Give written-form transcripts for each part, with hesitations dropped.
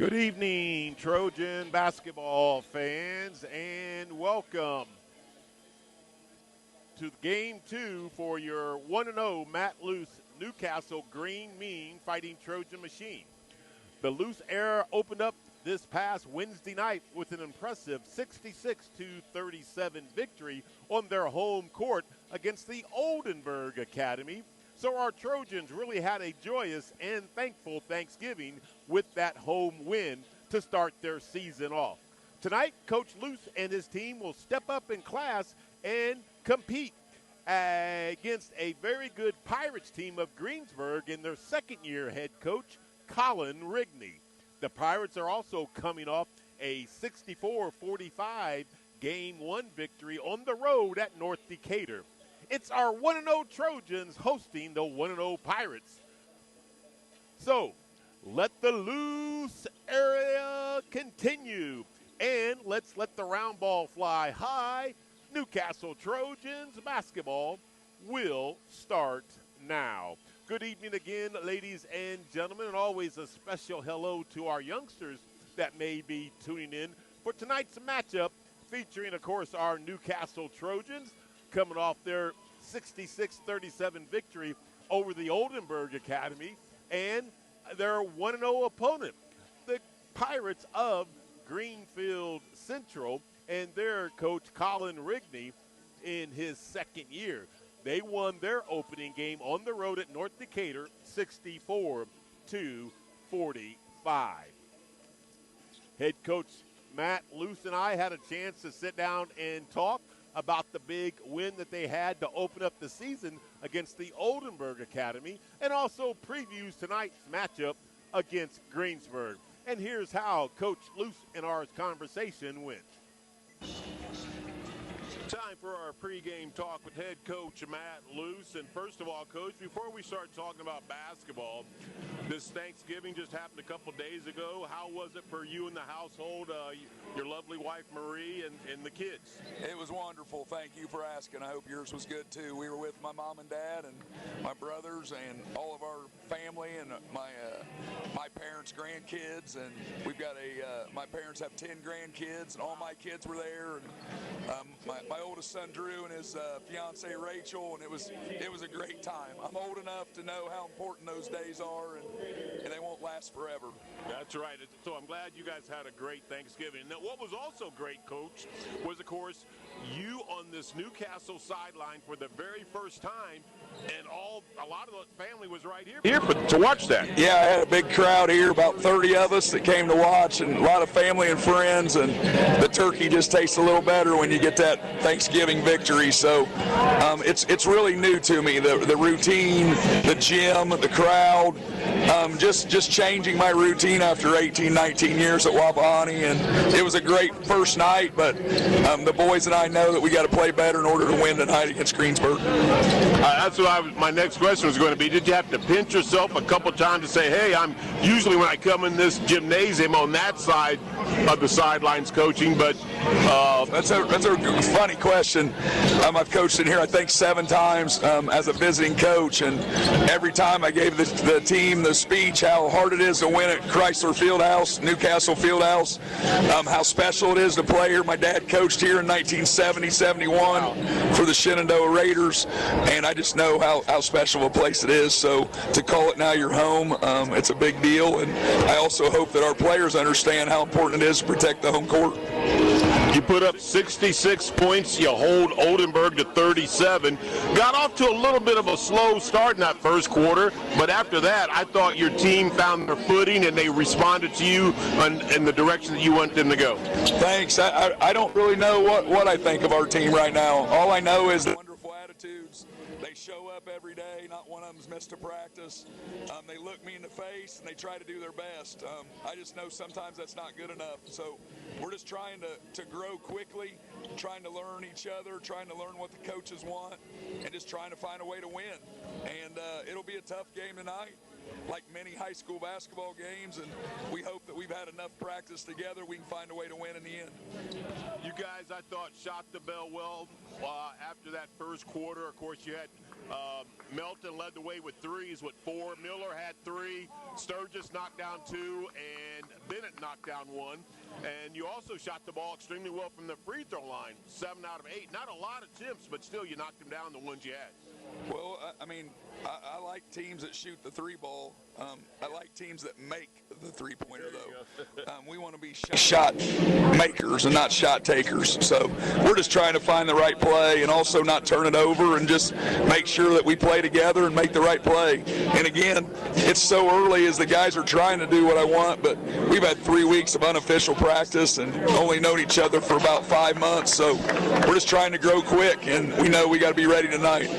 Good evening, Trojan basketball fans, and welcome to Game 2 for your 1-0 Matt Luce Newcastle Green Mean Fighting Trojan Machine. The Luce era opened up this past Wednesday night with an impressive 66-37 victory on their home court against the Oldenburg Academy. So our Trojans really had a joyous and thankful Thanksgiving with that home win to start their season off. Tonight, Coach Luce and his team will step up in class and compete against a very good Pirates team of Greensburg and their second-year head coach, Colin Rigney. The Pirates are also coming off a 64-45 Game 1 victory on the road at North Decatur. It's our 1-0 Trojans hosting the 1-0 Pirates. So, let the Luce area continue. And let's let the round ball fly high. Newcastle Trojans basketball will start now. Good evening again, ladies and gentlemen, and always a special hello to our youngsters that may be tuning in for tonight's matchup featuring, of course, our Newcastle Trojans coming off their 66-37 victory over the Oldenburg Academy and their 1-0 opponent, the Pirates of Greenfield Central, and their coach Colin Rigney in his second year. They won their opening game on the road at North Decatur 64-45. Head coach Matt Luce and I had a chance to sit down and talk about the big win that they had to open up the season against the Oldenburg Academy and also previews tonight's matchup against Greensburg. And here's how Coach Luce and our conversation went. Time for our pregame talk with head coach Matt Luce. And first of all, Coach, before we start talking about basketball, this Thanksgiving just happened a couple days ago. How was it for you and the household, your lovely wife Marie and the kids? It was wonderful. Thank you for asking. I hope yours was good too. We were with my mom and dad and my brothers and all of our family and my parents' grandkids. And we've got my parents have 10 grandkids and all my kids were there. And my oldest son Drew and his fiance Rachel, and it was a great time. I'm old enough to know how important those days are, and they won't last forever. That's right. So I'm glad you guys had a great Thanksgiving. Now, what was also great, Coach, was, of course, you on this Newcastle sideline for the very first time, and a lot of the family was right here to watch that. Yeah, I had a big crowd here, about 30 of us that came to watch, and a lot of family and friends, and the turkey just tastes a little better when you get that Thanksgiving victory. So it's really new to me, the routine, the gym, the crowd, just changing my routine after 18, 19 years at Wabahani, and it was a great first night, but the boys and I know that we got to play better in order to win tonight against Greensburg. That's what my next question was going to be. Did you have to pinch yourself a couple times to say, hey, I'm usually when I come in this gymnasium on that side of the sidelines coaching, but that's a funny question. I've coached in here, I think, 7 times as a visiting coach, and every time I gave the team the speech how hard it is to win at Chrysler Fieldhouse, Newcastle Fieldhouse, how special it is to play here. My dad coached here in 1970-71 for the Shenandoah Raiders, and I just know how special a place it is. So to call it now your home, it's a big deal, and I also hope that our players understand how important it is to protect the home court. You put up 66 points. You hold Oldenburg to 37. Got off to a little bit of a slow start in that first quarter, but after that, I thought your team found their footing and they responded to you in the direction that you want them to go. Thanks. I don't really know what I think of our team right now. All I know is that wonderful attitudes. They show up every day. Not one of them's missed a practice. They look me in the face and they try to do their best. I just know sometimes that's not good enough. So we're just trying to grow quickly, trying to learn each other, trying to learn what the coaches want, and just trying to find a way to win. And it'll be a tough game tonight. like many high school basketball games, and we hope that we've had enough practice together we can find a way to win in the end. You guys, I thought, shot the bell well after that first quarter. Of course, you had Melton led the way with threes with 4. Miller had 3. Sturgis knocked down 2, and Bennett knocked down 1. And you also shot the ball extremely well from the free throw line, 7 out of 8. Not a lot of attempts, but still you knocked them down, the ones you had. Well, I mean, I like teams that shoot the 3 ball. I like teams that make the 3-pointer, though. We want to be shot makers and not shot takers. So we're just trying to find the right play and also not turn it over and just make sure that we play together and make the right play. And again, it's so early as the guys are trying to do what I want, but we've had 3 weeks of unofficial practice and only known each other for about 5 months. So we're just trying to grow quick, and we know we got to be ready tonight.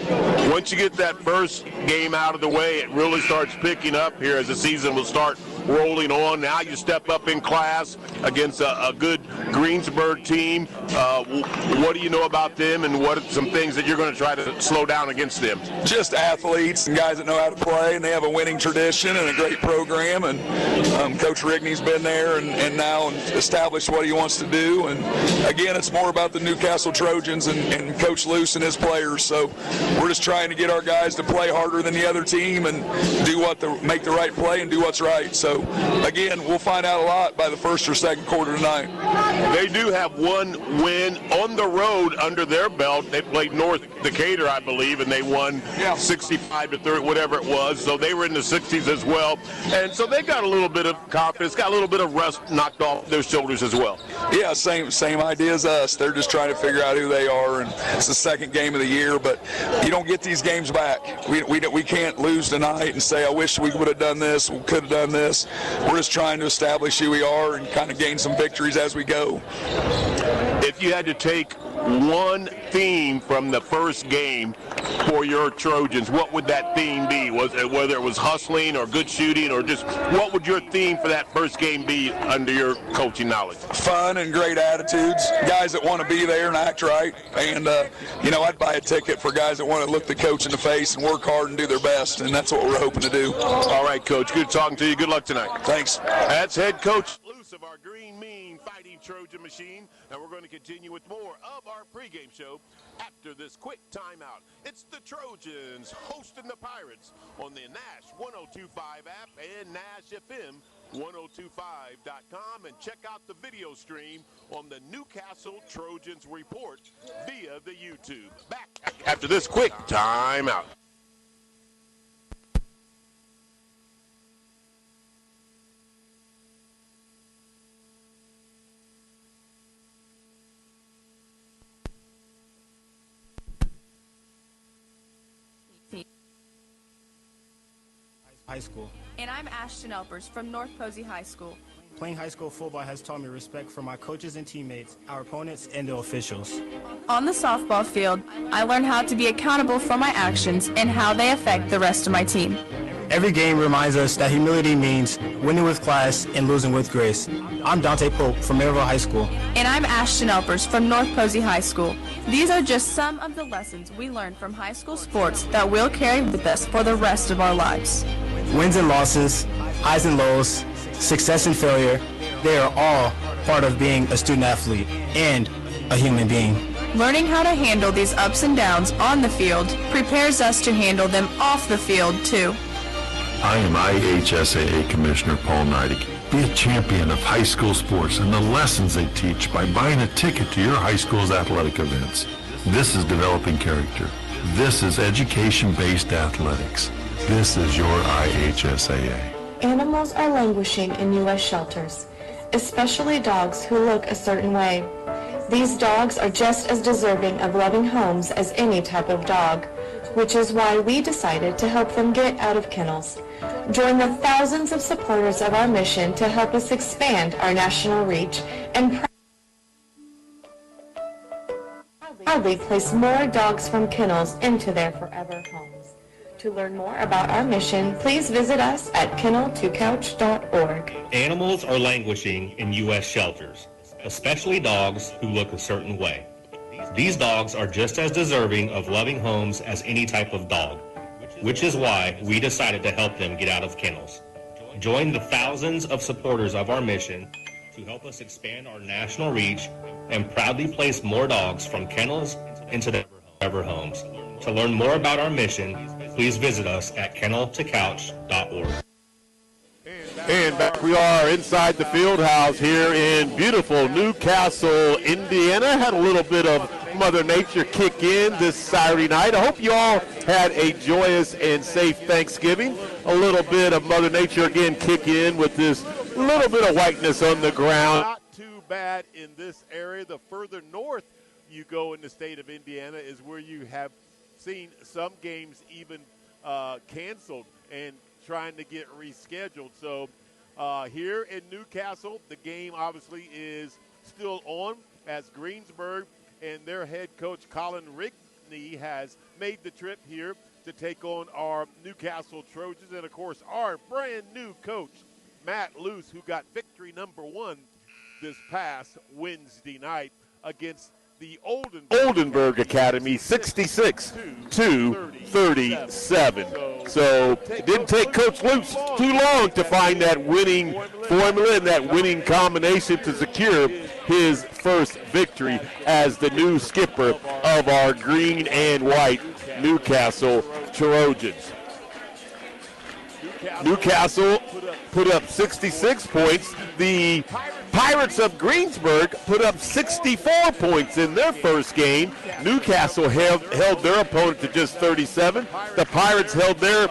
Once you get that first game out of the way, it really starts picking up here as the season will start rolling on. Now you step up in class against a good Greensburg team. What do you know about them, and what are some things that you're going to try to slow down against them? Just athletes and guys that know how to play, and they have a winning tradition and a great program. And Coach Rigney's been there and now established what he wants to do. And again, it's more about the Newcastle Trojans and Coach Luce and his players. So we're just trying to get our guys to play harder than the other team and make the right play and do what's right. So again, we'll find out a lot by the first or second quarter tonight. They do have 1 win on the road under their belt. They played North Decatur, I believe, and they won 65-30, whatever it was. So they were in the 60s as well. And so they got a little bit of confidence, got a little bit of rust knocked off their shoulders as well. Yeah, same idea as us. They're just trying to figure out who they are, and it's the second game of the year, but you don't get these games back. We can't lose tonight and say, I wish we would have done this, we could have done this. We're just trying to establish who we are and kind of gain some victories as we go. If you had to take one theme from the first game for your Trojans, what would that theme be? Whether it was hustling or good shooting, or just what would your theme for that first game be under your coaching knowledge? Fun and great attitudes, guys that want to be there and act right. And, I'd buy a ticket for guys that want to look the coach in the face and work hard and do their best, and that's what we're hoping to do. All right, Coach. Good talking to you. Good luck tonight. Thanks. That's head coach Luce of our Green Mean Fighting Trojan Machine, and we're going to continue with more of our pregame show after this quick timeout. It's the Trojans hosting the Pirates on the Nash 102.5 app and Nash FM 1025.com, and check out the video stream on the Newcastle Trojans Report via the YouTube. Back after this quick timeout. High school. And I'm Ashton Elpers from North Posey High School. Playing high school football has taught me respect for my coaches and teammates, our opponents, and the officials. On the softball field, I learned how to be accountable for my actions and how they affect the rest of my team. Every game reminds us that humility means winning with class and losing with grace. I'm Dante Pope from Maryville High School. And I'm Ashton Elpers from North Posey High School. These are just some of the lessons we learned from high school sports that we'll carry with us for the rest of our lives. Wins and losses, highs and lows, success and failure, they are all part of being a student athlete and a human being. Learning how to handle these ups and downs on the field prepares us to handle them off the field too. I am IHSAA Commissioner Paul Neidig. Be a champion of high school sports and the lessons they teach by buying a ticket to your high school's athletic events. This is developing character. This is education-based athletics. This is your IHSAA. Animals are languishing in U.S. shelters, especially dogs who look a certain way. These dogs are just as deserving of loving homes as any type of dog, which is why we decided to help them get out of kennels. Join the thousands of supporters of our mission to help us expand our national reach and proudly place more dogs from kennels into their forever homes. To learn more about our mission, please visit us at kennel2couch.org. Animals are languishing in U.S. shelters, especially dogs who look a certain way. These dogs are just as deserving of loving homes as any type of dog, which is why we decided to help them get out of kennels. Join the thousands of supporters of our mission to help us expand our national reach and proudly place more dogs from kennels into their forever homes. To learn more about our mission, please visit us at kenneltocouch.org. And back we are inside the field house here in beautiful Newcastle, Indiana. Had a little bit of Mother Nature kick in this Saturday night. I hope you all had a joyous and safe Thanksgiving. A little bit of Mother Nature again kick in with this little bit of whiteness on the ground. Not too bad in this area. The further north you go in the state of Indiana is where you have seen some games even canceled and trying to get rescheduled. So here in Newcastle, the game obviously is still on as Greensburg and their head coach Colin Rigney has made the trip here to take on our Newcastle Trojans. And, of course, our brand new coach, Matt Luce, who got victory number 1 this past Wednesday night against the Oldenburg Academy, 66-37. So it didn't take Coach Luce too long to find that winning formula and that winning combination to secure his first victory as the new skipper of our green and white Newcastle Trojans. Newcastle put up 66 points. The Pirates of Greensburg put up 64 points in their first game. Newcastle held their opponent to just 37. The Pirates held their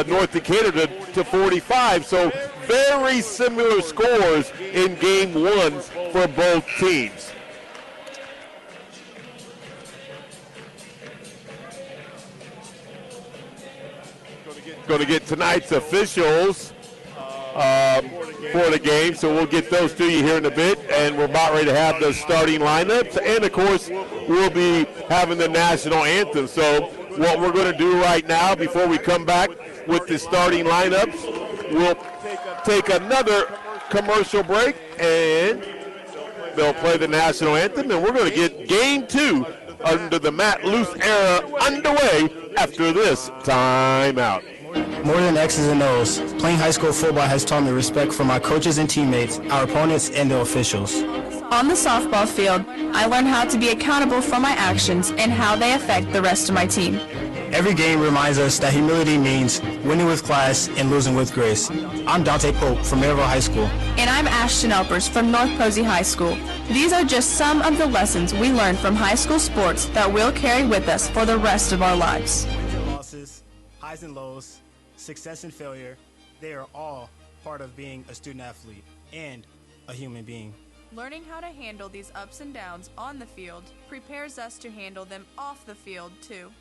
North Decatur to 45. So very similar scores in game 1 for both teams. Going to get tonight's officials for the game, so we'll get those to you here in a bit, and we're about ready to have the starting lineups, and of course we'll be having the national anthem. So what we're going to do right now before we come back with the starting lineups, we'll take another commercial break and they'll play the national anthem, and we're going to get game 2 under the Matt Luce era underway after this timeout. More than X's and O's, playing high school football has taught me respect for my coaches and teammates, our opponents, and the officials. On the softball field, I learned how to be accountable for my actions and how they affect the rest of my team. Every game reminds us that humility means winning with class and losing with grace. I'm Dante Pope from Maryville High School. And I'm Ashton Elpers from North Posey High School. These are just some of the lessons we learned from high school sports that we'll carry with us for the rest of our lives. Losses, highs and lows, success and failure, they are all part of being a student athlete and a human being. Learning how to handle these ups and downs on the field prepares us to handle them off the field, too.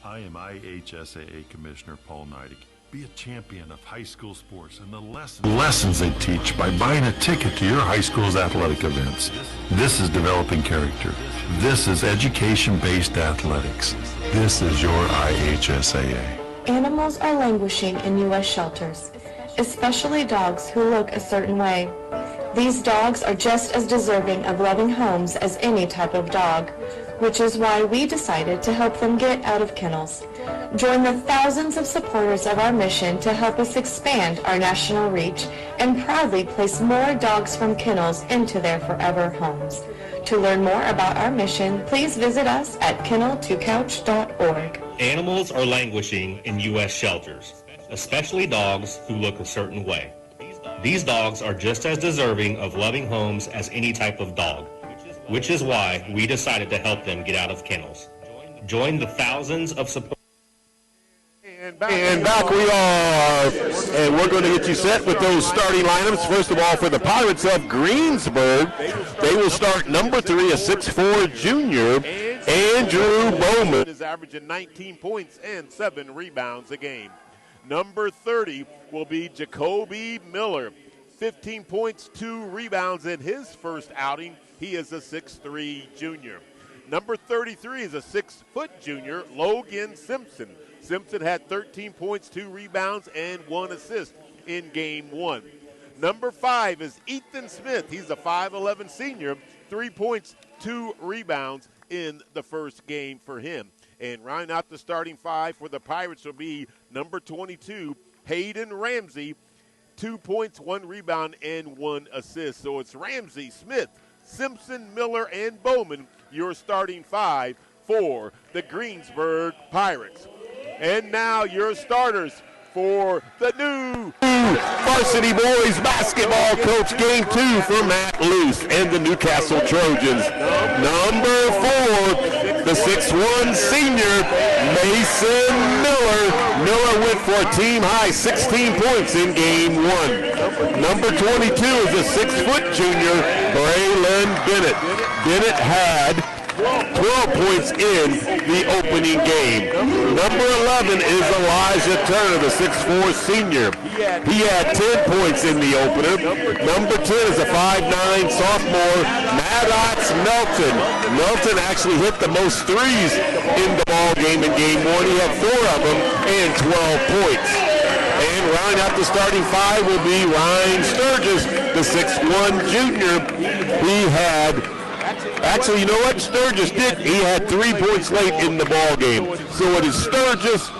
I am IHSAA Commissioner Paul Neidig. Be a champion of high school sports and the lessons they teach by buying a ticket to your high school's athletic events. This is developing character. This is education-based athletics. This is your IHSAA. Animals are languishing in U.S. shelters, especially dogs who look a certain way. These dogs are just as deserving of loving homes as any type of dog, which is why we decided to help them get out of kennels. Join the thousands of supporters of our mission to help us expand our national reach and proudly place more dogs from kennels into their forever homes. To learn more about our mission, please visit us at kenneltocouch.org. Animals are languishing in U.S. shelters, especially dogs who look a certain way. These dogs are just as deserving of loving homes as any type of dog, which is why we decided to help them get out of kennels. Join the thousands of support. And back we are, and we're going to get you set with those starting lineups. First of all, for the Pirates of Greensburg, they will start number 3, a 6'4" junior, Andrew Bowman. Is averaging 19 points and 7 rebounds a game. Number 30 will be Jacoby Miller, 15 points, 2 rebounds in his first outing. He is a 6'3" junior. Number 33 is a 6-foot junior, Logan Simpson. Simpson had 13 points, 2 rebounds, and 1 assist in game 1. Number 5 is Ethan Smith. He's a 5'11" senior, 3 points, 2 rebounds in the first game for him. And rounding out the starting five for the Pirates will be number 22, Hayden Ramsey, 2 points, 1 rebound, and 1 assist. So it's Ramsey, Smith, Simpson, Miller, and Bowman, your starting five for the Greensburg Pirates. And now your starters for the new Varsity Boys basketball coach, game 2 for Matt Luce and the Newcastle Trojans. Number 4, the 6'1 senior, Mason Miller. Miller went for a team-high 16 points in game 1. Number 22 is a 6-foot junior, Braylon Bennett. Bennett had 12 points in the opening game. Number 11 is Elijah Turner, the 6'4 senior. He had 10 points in the opener. Number 10 is a 5'9 sophomore, Maddox Melton. Melton actually hit the most threes in the ball game in game 1. He had 4 of them and 12 points. And rounding out the starting five will be Ryan Sturgis, the 6'1 junior. He had Actually, you know what? Sturgis did. He had 3 points late in the ball game. So it is Sturgis,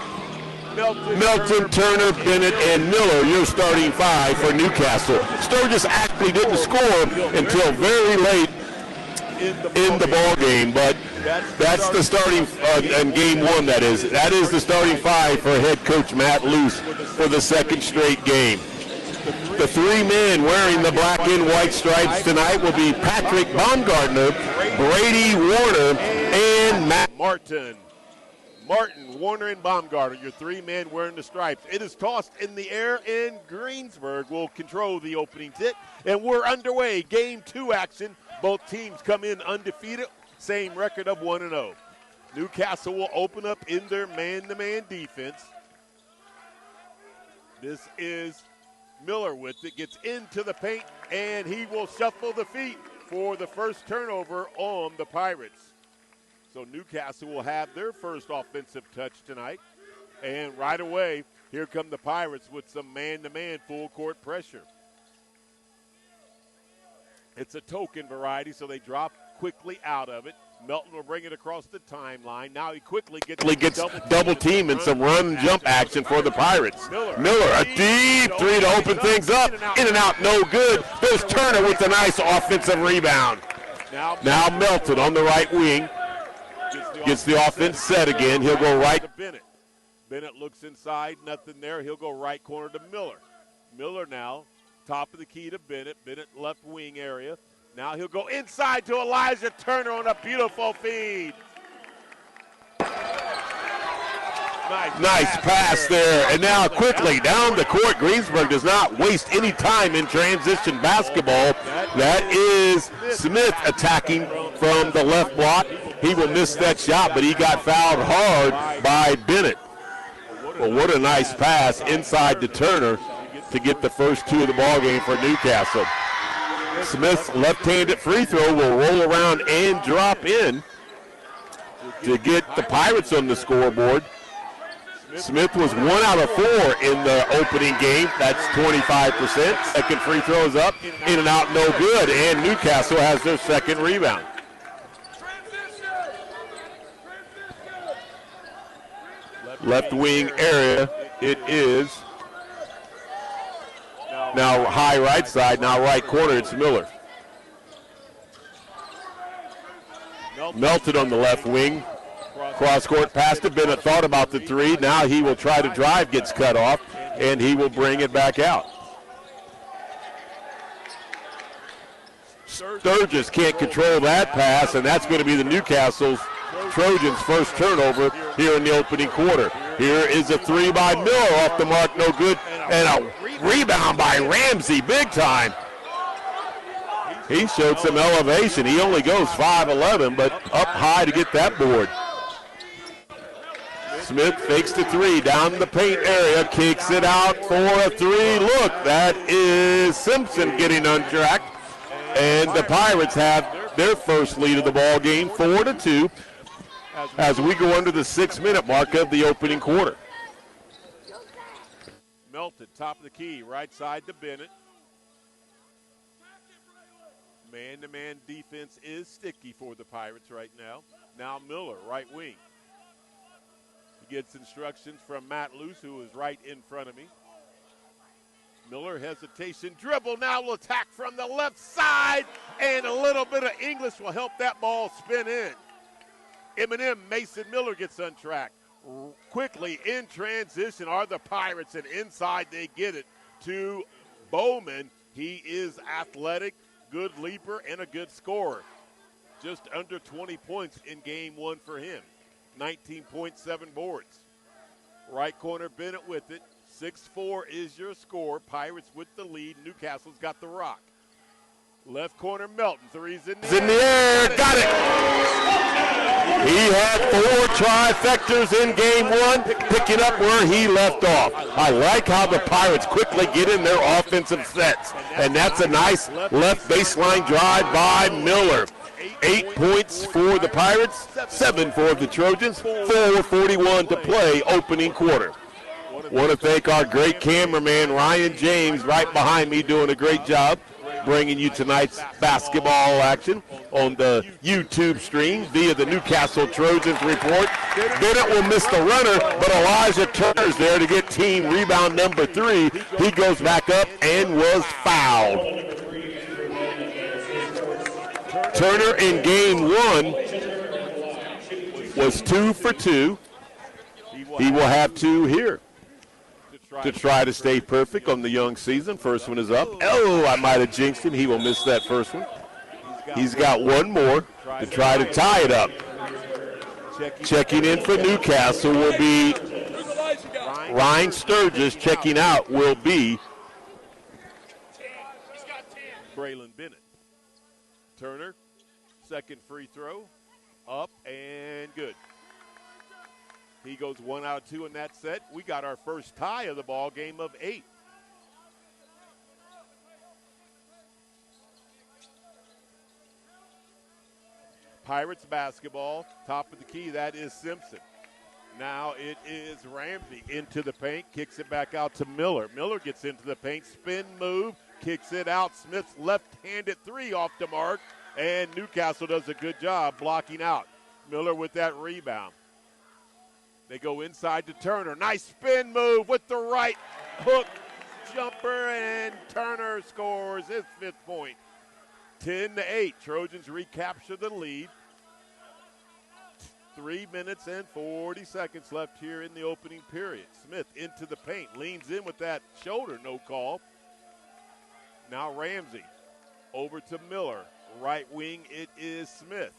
Melton, Turner, Bennett, and Miller, your starting five for Newcastle. Sturgis actually didn't score until very late in the ball game, but that's the starting in game 1. That is the starting five for head coach Matt Luce for the second straight game. The 3 men wearing the black and white stripes tonight will be Patrick Baumgartner, Brady Warner, and Matt Martin, Warner, and Baumgartner, your 3 men wearing the stripes. It is tossed in the air, and Greensburg will control the opening tip. And we're underway. Game 2 action. Both teams come in undefeated, same record of 1-0. Newcastle will open up in their man-to-man defense. This is Miller with it, gets into the paint, and he will shuffle the feet for the first turnover on the Pirates. So Newcastle will have their first offensive touch tonight. And right away, here come the Pirates with some man-to-man full court pressure. It's a token variety, so they drop quickly out of it. Melton will bring it across the timeline. Now he quickly gets double team and some run and jump action for the Pirates. Miller, a deep 3 to open things up. In and out, no good. There's Turner with a nice offensive rebound. Now Melton on the right wing. Gets the offense set again. He'll go right to Bennett. Bennett looks inside, nothing there. He'll go right corner to Miller. Miller now, top of the key to Bennett. Bennett left wing area. Now he'll go inside to Elijah Turner on a beautiful feed. Nice pass there. And now quickly down the court. Greensburg does not waste any time in transition basketball. That is Smith attacking from the left block. He will miss that shot, but he got fouled hard by Bennett. Well, what a nice pass inside to Turner to get the first 2 of the ball game for Newcastle. Smith's left-handed free throw will roll around and drop in to get the Pirates on the scoreboard. Smith was 1 out of 4 in the opening game. That's 25%. Second free throw is up, in and out, no good, and Newcastle has their second rebound. Left wing area, it is. Now high right side, now right corner, it's Miller. Melton on the left wing. Cross court pass to Bennett, thought about the 3. Now he will try to drive, gets cut off, and he will bring it back out. Sturgis can't control that pass, and that's going to be the Newcastle's Trojans' first turnover here in the opening quarter. Here is a 3 by Miller, off the mark, no good, and a rebound by Ramsey, big time. He showed some elevation. He only goes 5'11", but up high to get that board. Smith fakes the 3 down the paint area, kicks it out for a 3. Look, that is Simpson getting untracked, and the Pirates have their first lead of the ball game, 4-2, as we go under the 6-minute mark of the opening quarter. Melton, top of the key, right side to Bennett. Man-to-man defense is sticky for the Pirates right now. Now Miller, right wing. He gets instructions from Matt Luce, who is right in front of me. Miller, hesitation, dribble, now will attack from the left side, and a little bit of English will help that ball spin in. M&M, Mason Miller gets untracked. Quickly in transition are the Pirates, and inside they get it to Bowman. He is athletic, good leaper, and a good scorer. Just under 20 points in game one for him. 19.7 boards. Right corner, Bennett with it. 6-4 is your score. Pirates with the lead. Newcastle's got the rock. Left corner, Melton. Three's in the air. Got it. He had 4 trifectas in game one, picking up where he left off. I like how the Pirates quickly get in their offensive sets. And that's a nice left baseline drive by Miller. 8 points for the Pirates, 7 for the Trojans, 4:41 to play opening quarter. Want to thank our great cameraman, Ryan James, right behind me, doing a great job bringing you tonight's basketball action on the YouTube stream via the Newcastle Trojans report. Bennett will miss the runner, but Elijah Turner's there to get team rebound number 3. He goes back up and was fouled. Turner in game one was 2 for 2. He will have 2 here to try to stay perfect on the young season. First one is up. Oh, I might have jinxed him. He will miss that first one. He's got one more to try to tie it up. Checking in for Newcastle will be Ryan Sturgis. Checking out will be Braylon Bennett. Turner, second free throw, up and good. He goes 1 out of 2 in that set. We got our first tie of the ball game of 8. Pirates basketball, top of the key, that is Simpson. Now it is Ramsey into the paint, kicks it back out to Miller. Miller gets into the paint, spin move, kicks it out. Smith's left-handed 3 off the mark, and Newcastle does a good job blocking out. Miller with that rebound. They go inside to Turner. Nice spin move with the right hook jumper, and Turner scores his 5th point. 10-8. Trojans recapture the lead. 3 minutes and 40 seconds left here in the opening period. Smith into the paint, leans in with that shoulder, no call. Now Ramsey over to Miller. Right wing, it is Smith.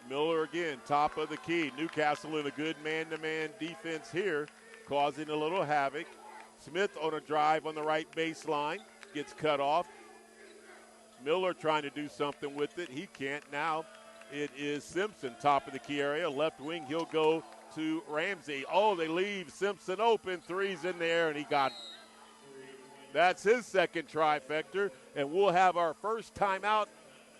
Miller again, top of the key. Newcastle in a good man-to-man defense here, causing a little havoc. Smith on a drive on the right baseline, gets cut off. Miller trying to do something with it. He can't now. It is Simpson, top of the key area. Left wing, he'll go to Ramsey. Oh, they leave Simpson open. 3's in there, and he got it. That's his second trifecta, and we'll have our first timeout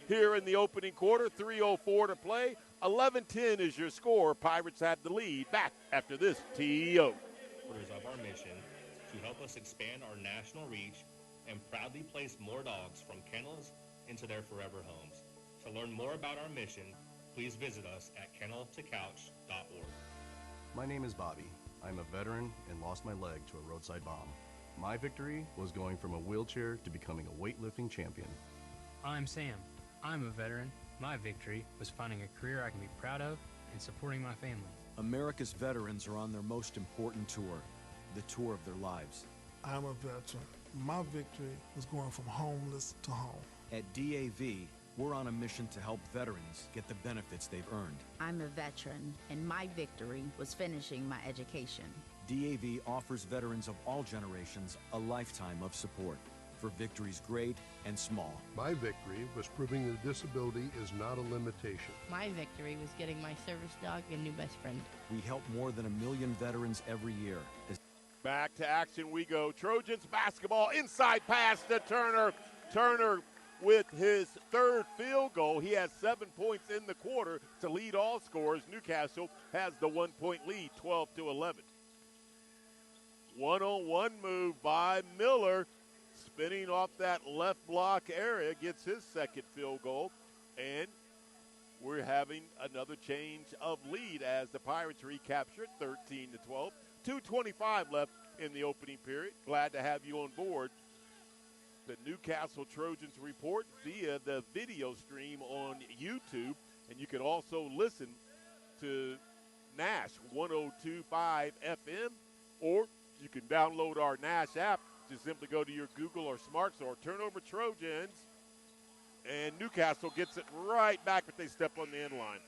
here in the opening quarter. 3:04 to play. 11-10 is your score. Pirates have the lead. Back after this TO. Of our mission to help us expand our national reach and proudly place more dogs from kennels into their forever homes. To learn more about our mission, please visit us at kenneltocouch.org. My name is Bobby. I'm a veteran and lost my leg to a roadside bomb. My victory was going from a wheelchair to becoming a weightlifting champion. I'm Sam. I'm a veteran. My victory was finding a career I can be proud of and supporting my family. America's veterans are on their most important tour, the tour of their lives. I'm a veteran. My victory was going from homeless to home. At DAV, we're on a mission to help veterans get the benefits they've earned. I'm a veteran, and my victory was finishing my education. DAV offers veterans of all generations a lifetime of support for victories great and small. My victory was proving that disability is not a limitation. My victory was getting my service dog a new best friend. We help more than 1 million veterans every year. Back to action we go. Trojans basketball, inside pass to Turner. Turner with his 3rd field goal. He has 7 points in the quarter to lead all scorers. Newcastle has the 1-point lead, 12-11. One-on-one move by Miller. spinning off that left block area, gets his second field goal, and we're having another change of lead as the Pirates recapture it, 13-12. 2:25 left in the opening period. Glad to have you on board. The Newcastle Trojans report via the video stream on YouTube, and you can also listen to Nash 102.5 FM, or you can download our Nash app. Just simply go to your Google or Smart Store, Turnover Trojans, and Newcastle gets it right back if they step on the end line.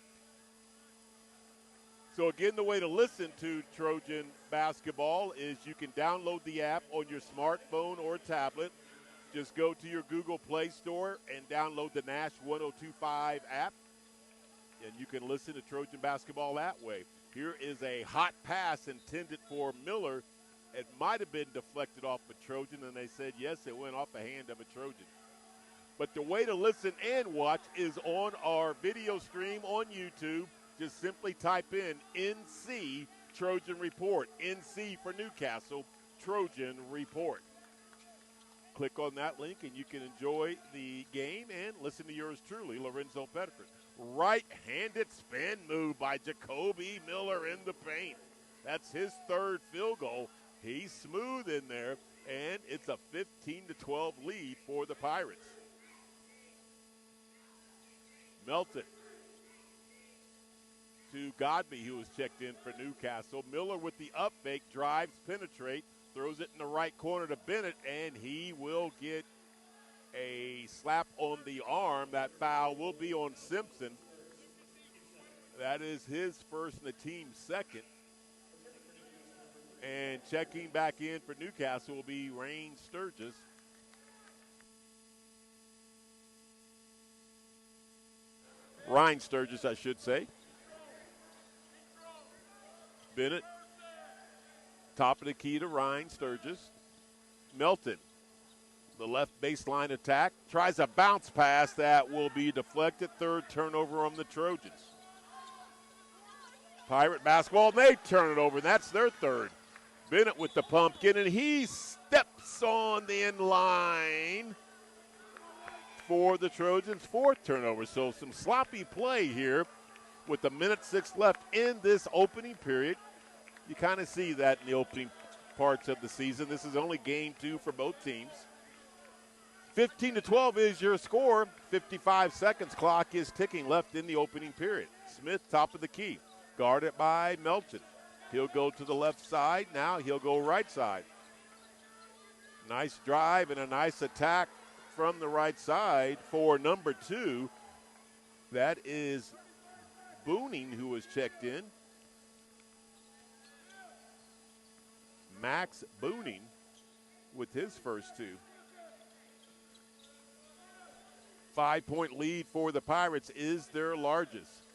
So again, the way to listen to Trojan basketball is you can download the app on your smartphone or tablet. Just go to your Google Play Store and download the Nash 102.5 app, and you can listen to Trojan basketball that way. Here is a hot pass intended for Miller. It might have been deflected off a Trojan, and they said, yes, it went off the hand of a Trojan. But the way to listen and watch is on our video stream on YouTube. Just simply type in NC Trojan Report, NC for Newcastle, Trojan Report. Click on that link, and you can enjoy the game and listen to yours truly, Lorenzo Pettiford. Right-handed spin move by Jacoby Miller in the paint. That's his third field goal. He's smooth in there, and it's a 15-12 lead for the Pirates. Melton to Godby, who was checked in for Newcastle. Miller with the up fake, drives, penetrate, throws it in the right corner to Bennett, and he will get a slap on the arm. That foul will be on Simpson. That is his first and the team's second. And checking back in for Newcastle will be Rain Sturgis. Ryan Sturgis, I should say. Bennett, top of the key to Ryan Sturgis. Melton, the left baseline attack, tries a bounce pass that will be deflected. Third turnover on the Trojans. Pirate basketball, and they turn it over, and that's their third. Bennett with the pumpkin, and he steps on the end line for the Trojans' fourth turnover. So some sloppy play here with 1:06 left in this opening period. You kind of see that in the opening parts of the season. This is only game 2 for both teams. 15-12 is your score. 55 seconds clock is ticking left in the opening period. Smith, top of the key, guarded by Melton. He'll go to the left side. Now he'll go right side. Nice drive and a nice attack from the right side for number 2. That is Booning, who was checked in. Max Booning with his first 2. 5-point lead for the Pirates is their largest.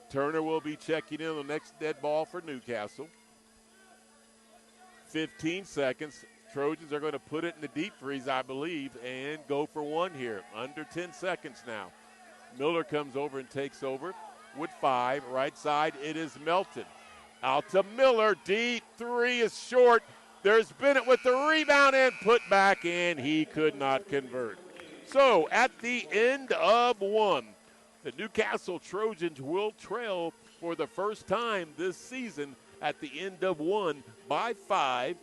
Turner will be checking in on the next dead ball for Newcastle. 15 seconds. Trojans are going to put it in the deep freeze, I believe, and go for one here. Under 10 seconds now. Miller comes over and takes over with 5. Right side, it is Melton. Out to Miller. Deep 3 is short. There's Bennett with the rebound and put back, and he could not convert. So at the end of 1, the Newcastle Trojans will trail for the first time this season at the end of 1 by 5,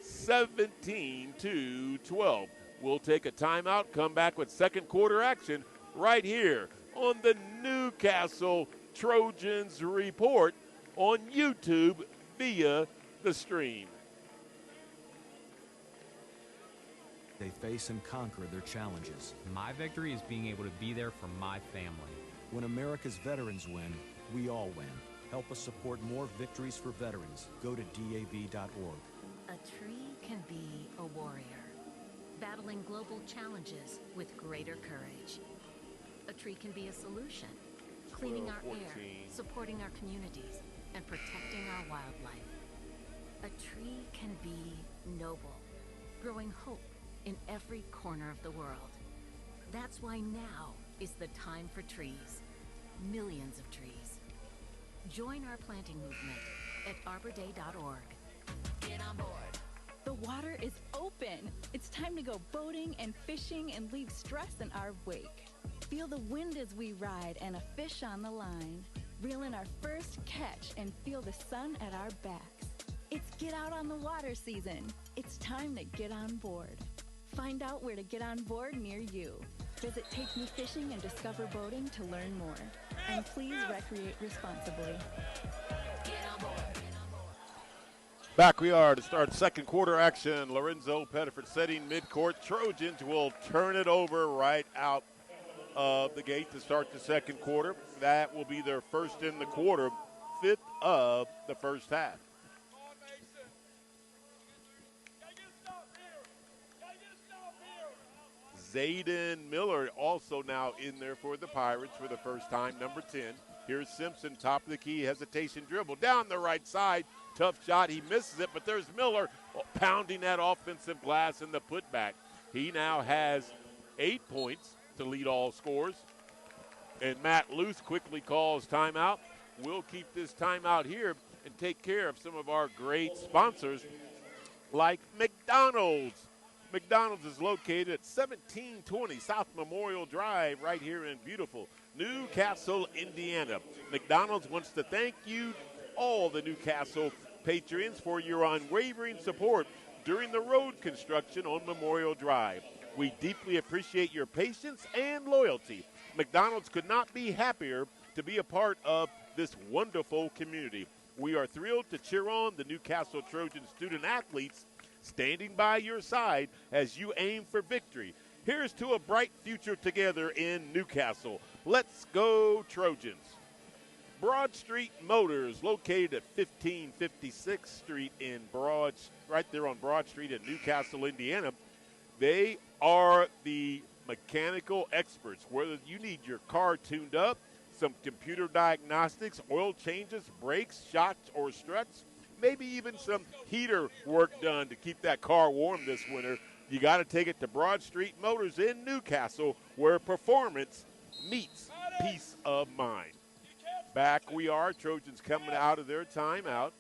17-12. We'll take a timeout, come back with second quarter action right here on the Newcastle Trojans Report on YouTube via the stream. They face and conquer their challenges. My victory is being able to be there for my family. When America's veterans win, we all win. Help us support more victories for veterans. Go to DAV.org. A tree can be a warrior, battling global challenges with greater courage. A tree can be a solution, cleaning our air, supporting our communities, and protecting our wildlife. A tree can be noble, growing hope in every corner of the world. That's why now is the time for trees. Millions of trees. Join our planting movement at arborday.org. Get on board. The water is open. It's time to go boating and fishing and leave stress in our wake. Feel the wind as we ride and a fish on the line. Reel in our first catch and feel the sun at our backs. It's get out on the water season. It's time to get on board. Find out where to get on board near you. Visit Take Me Fishing and Discover Boating to learn more. And please recreate responsibly. Back we are to start second quarter action. Lorenzo Pettiford setting midcourt. Trojans will turn it over right out of the gate to start the second quarter. That will be their first in the quarter, fifth of the first half. Zayden Miller also now in there for the Pirates for the first time, number 10. Here's Simpson, top of the key, hesitation dribble down the right side. Tough shot, he misses it, but there's Miller pounding that offensive glass in the putback. He now has 8 points to lead all scores. And Matt Luce quickly calls timeout. We'll keep this timeout here and take care of some of our great sponsors like McDonald's. McDonald's is located at 1720 South Memorial Drive right here in beautiful Newcastle, Indiana. McDonald's wants to thank you, all the Newcastle patrons, for your unwavering support during the road construction on Memorial Drive. We deeply appreciate your patience and loyalty. McDonald's could not be happier to be a part of this wonderful community. We are thrilled to cheer on the Newcastle Trojan student athletes standing by your side as you aim for victory. Here's to a bright future together in Newcastle. Let's go Trojans. Broad Street Motors, located at 1556th Street in right there on Broad Street in Newcastle, Indiana. They are the mechanical experts. Whether you need your car tuned up, some computer diagnostics, oil changes, brakes, shocks, or struts, maybe even some heater work done to keep that car warm this winter, you got to take it to Broad Street Motors in Newcastle, where performance meets peace of mind. Back we are, Trojans coming out of their timeout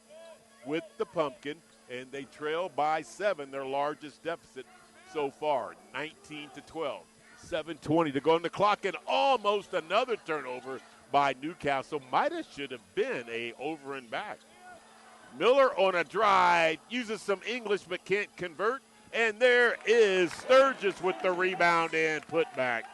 with the pumpkin, and they trail by 7, their largest deficit so far, 19-12. 7:20 to go on the clock, and almost another turnover by Newcastle. Should have been a over and back. Miller on a drive, uses some English but can't convert, and there is Sturgis with the rebound and put back.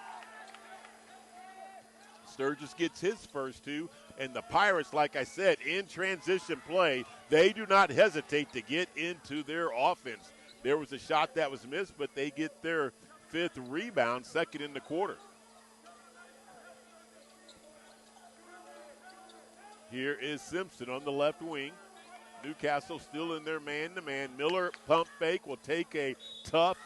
Sturgis gets his first 2, and the Pirates, like I said, in transition play, they do not hesitate to get into their offense. There was a shot that was missed, but they get their 5th rebound, second in the quarter. Here is Simpson on the left wing. Newcastle still in their man-to-man. Miller pump fake, will take a tough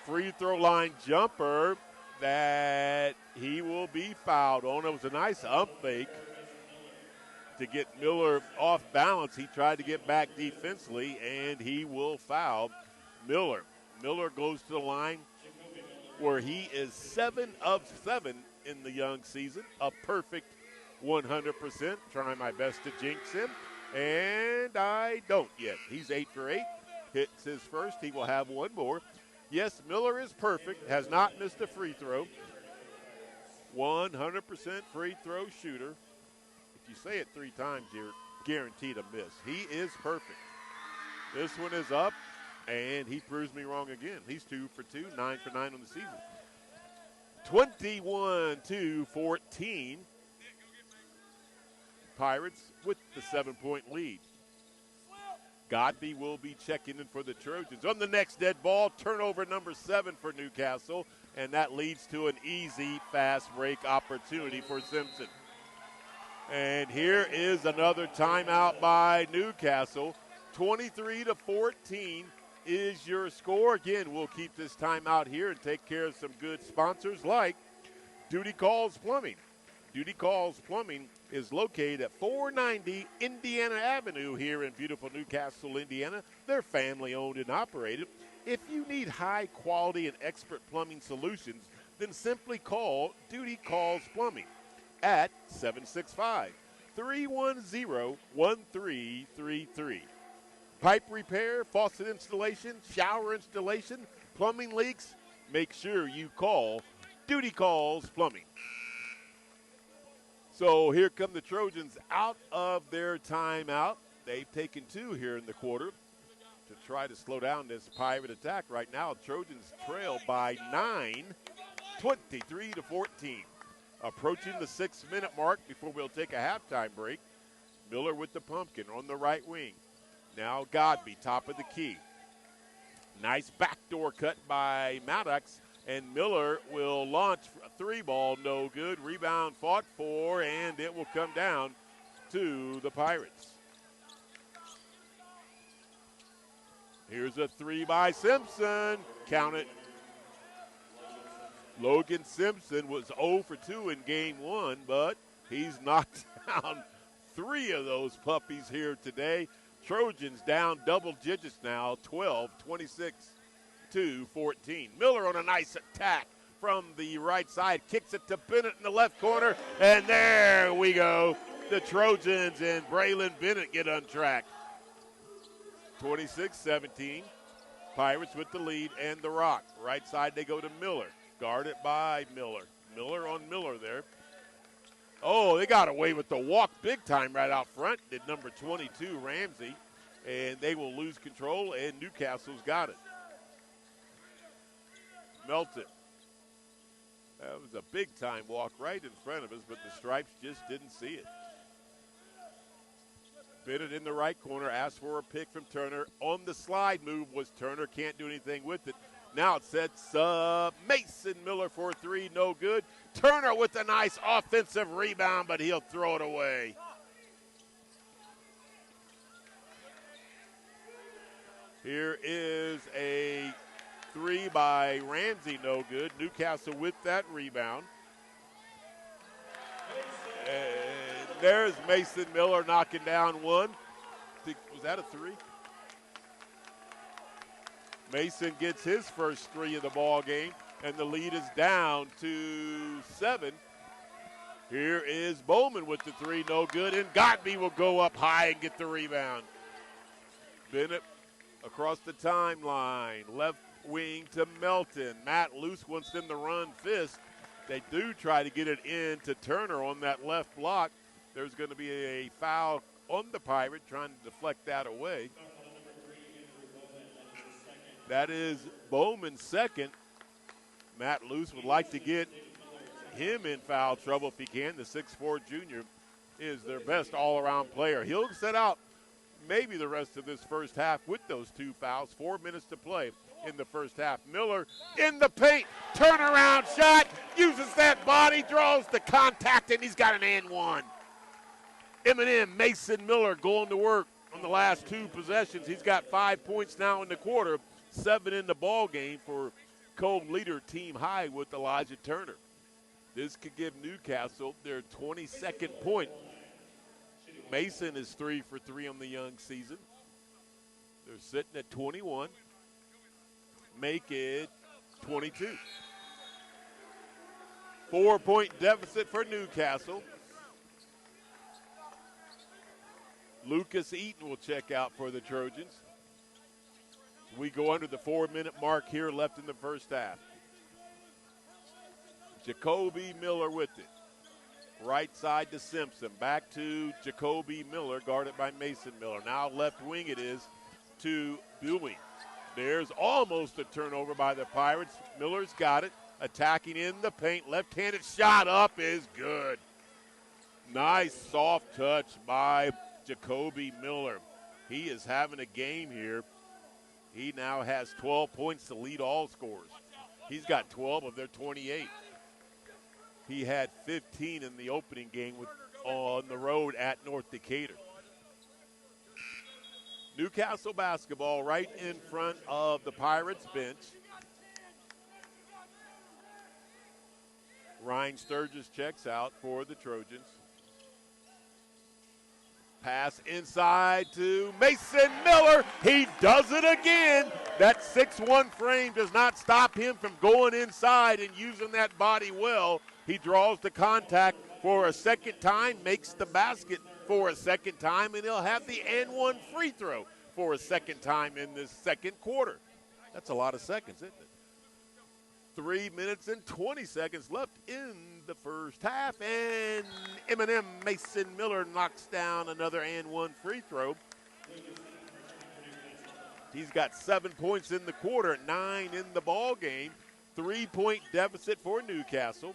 free throw line jumper that he will be fouled on. It was a nice ump fake to get Miller off balance. He tried to get back defensively, and he will foul Miller. Miller goes to the line where he is 7 of 7 in the young season, a perfect 100%. Trying my best to jinx him, and I don't yet. He's 8 for 8, hits his first. He will have one more. Yes, Miller is perfect, has not missed a free throw. 100% free throw shooter. If you say it 3 times, you're guaranteed a miss. He is perfect. This one is up, and he proves me wrong again. He's 2 for 2, 9 for 9 on the season. 21-14. Pirates with the 7-point lead. Godby will be checking in for the Trojans. On the next dead ball, turnover number 7 for Newcastle, and that leads to an easy fast break opportunity for Simpson. And here is another timeout by Newcastle. 23-14 is your score. Again, we'll keep this timeout here and take care of some good sponsors like Duty Calls Plumbing. Duty Calls Plumbing is located at 490 Indiana Avenue here in beautiful Newcastle, Indiana. They're family owned and operated. If you need high quality and expert plumbing solutions, then simply call Duty Calls Plumbing at 765-310-1333. Pipe repair, faucet installation, shower installation, plumbing leaks, make sure you call Duty Calls Plumbing. So here come the Trojans out of their timeout. They've taken 2 here in the quarter to try to slow down this Pirate attack. Right now, Trojans trail by 9, 23-14. Approaching the 6-minute mark before we'll take a halftime break. Miller with the pumpkin on the right wing. Now Godby, top of the key. Nice backdoor cut by Maddox, and Miller will launch a 3-ball, no good. Rebound fought for, and it will come down to the Pirates. Here's a 3 by Simpson. Count it. Logan Simpson was 0 for 2 in game 1, but he's knocked down 3 of those puppies here today. Trojans down double digits now, 26-14. Miller on a nice attack from the right side, kicks it to Bennett in the left corner, and there we go. The Trojans and Braylon Bennett get untracked. 26-17. Pirates with the lead and the rock. Right side they go to Miller. Guarded by Miller. Miller on Miller there. Oh, they got away with the walk big time right out front. Did number 22, Ramsey. And they will lose control, and Newcastle's got it. Melton. That was a big time walk right in front of us, but the Stripes just didn't see it. Bennett in the right corner, asked for a pick from Turner. On the slide move was Turner, can't do anything with it. Now it sets Mason Miller for 3, no good. Turner with a nice offensive rebound, but he'll throw it away. Here is a 3 by Ramsey, no good. Newcastle with that rebound. And there's Mason Miller knocking down 1. Was that a 3? Mason gets his first 3 of the ball game, and the lead is down to 7. Here is Bowman with the 3, no good, and Godby will go up high and get the rebound. Bennett across the timeline, left wing to Melton. Matt Luce wants them to run fist. They do try to get it in to Turner on that left block. There's going to be a foul on the Pirate, trying to deflect that away. That is Bowman's second. Matt Luce would like to get him in foul trouble if he can. The 6'4 junior is their best all-around player. He'll set out maybe the rest of this first half with those 2 fouls. 4 minutes to play in the first half. Miller in the paint. Turnaround shot. Uses that body. Draws the contact, and he's got an and 1. M&M Mason Miller going to work on the last 2 possessions. He's got 5 points now in the quarter. 7 in the ball game for co-leader team high with Elijah Turner. This could give Newcastle their 22nd point. Mason is 3 for 3 on the young season. They're sitting at 21. Make it 22. 4-point deficit for Newcastle. Lucas Eaton will check out for the Trojans. We go under the 4-minute mark here left in the first half. Jacoby Miller with it. Right side to Simpson. Back to Jacoby Miller, guarded by Mason Miller. Now left wing it is to Bewing. There's almost a turnover by the Pirates. Miller's got it. Attacking in the paint. Left-handed shot up is good. Nice soft touch by Jacoby Miller. He is having a game here. He now has 12 points to lead all scorers. He's got 12 of their 28. He had 15 in the opening game on the road at North Decatur. Newcastle basketball right in front of the Pirates bench. Ryan Sturgis checks out for the Trojans. Pass inside to Mason Miller. He does it again. That 6'1 frame does not stop him from going inside and using that body well. He draws the contact for a second time, makes the basket for a second time, and he'll have the and 1 free throw for a second time in this second quarter. That's a lot of seconds, isn't it? 3 minutes and 20 seconds left in the first half, and Eminem Mason Miller knocks down another and one free throw. He's got 7 points in the quarter, 9 in the ball game. 3-point deficit for Newcastle.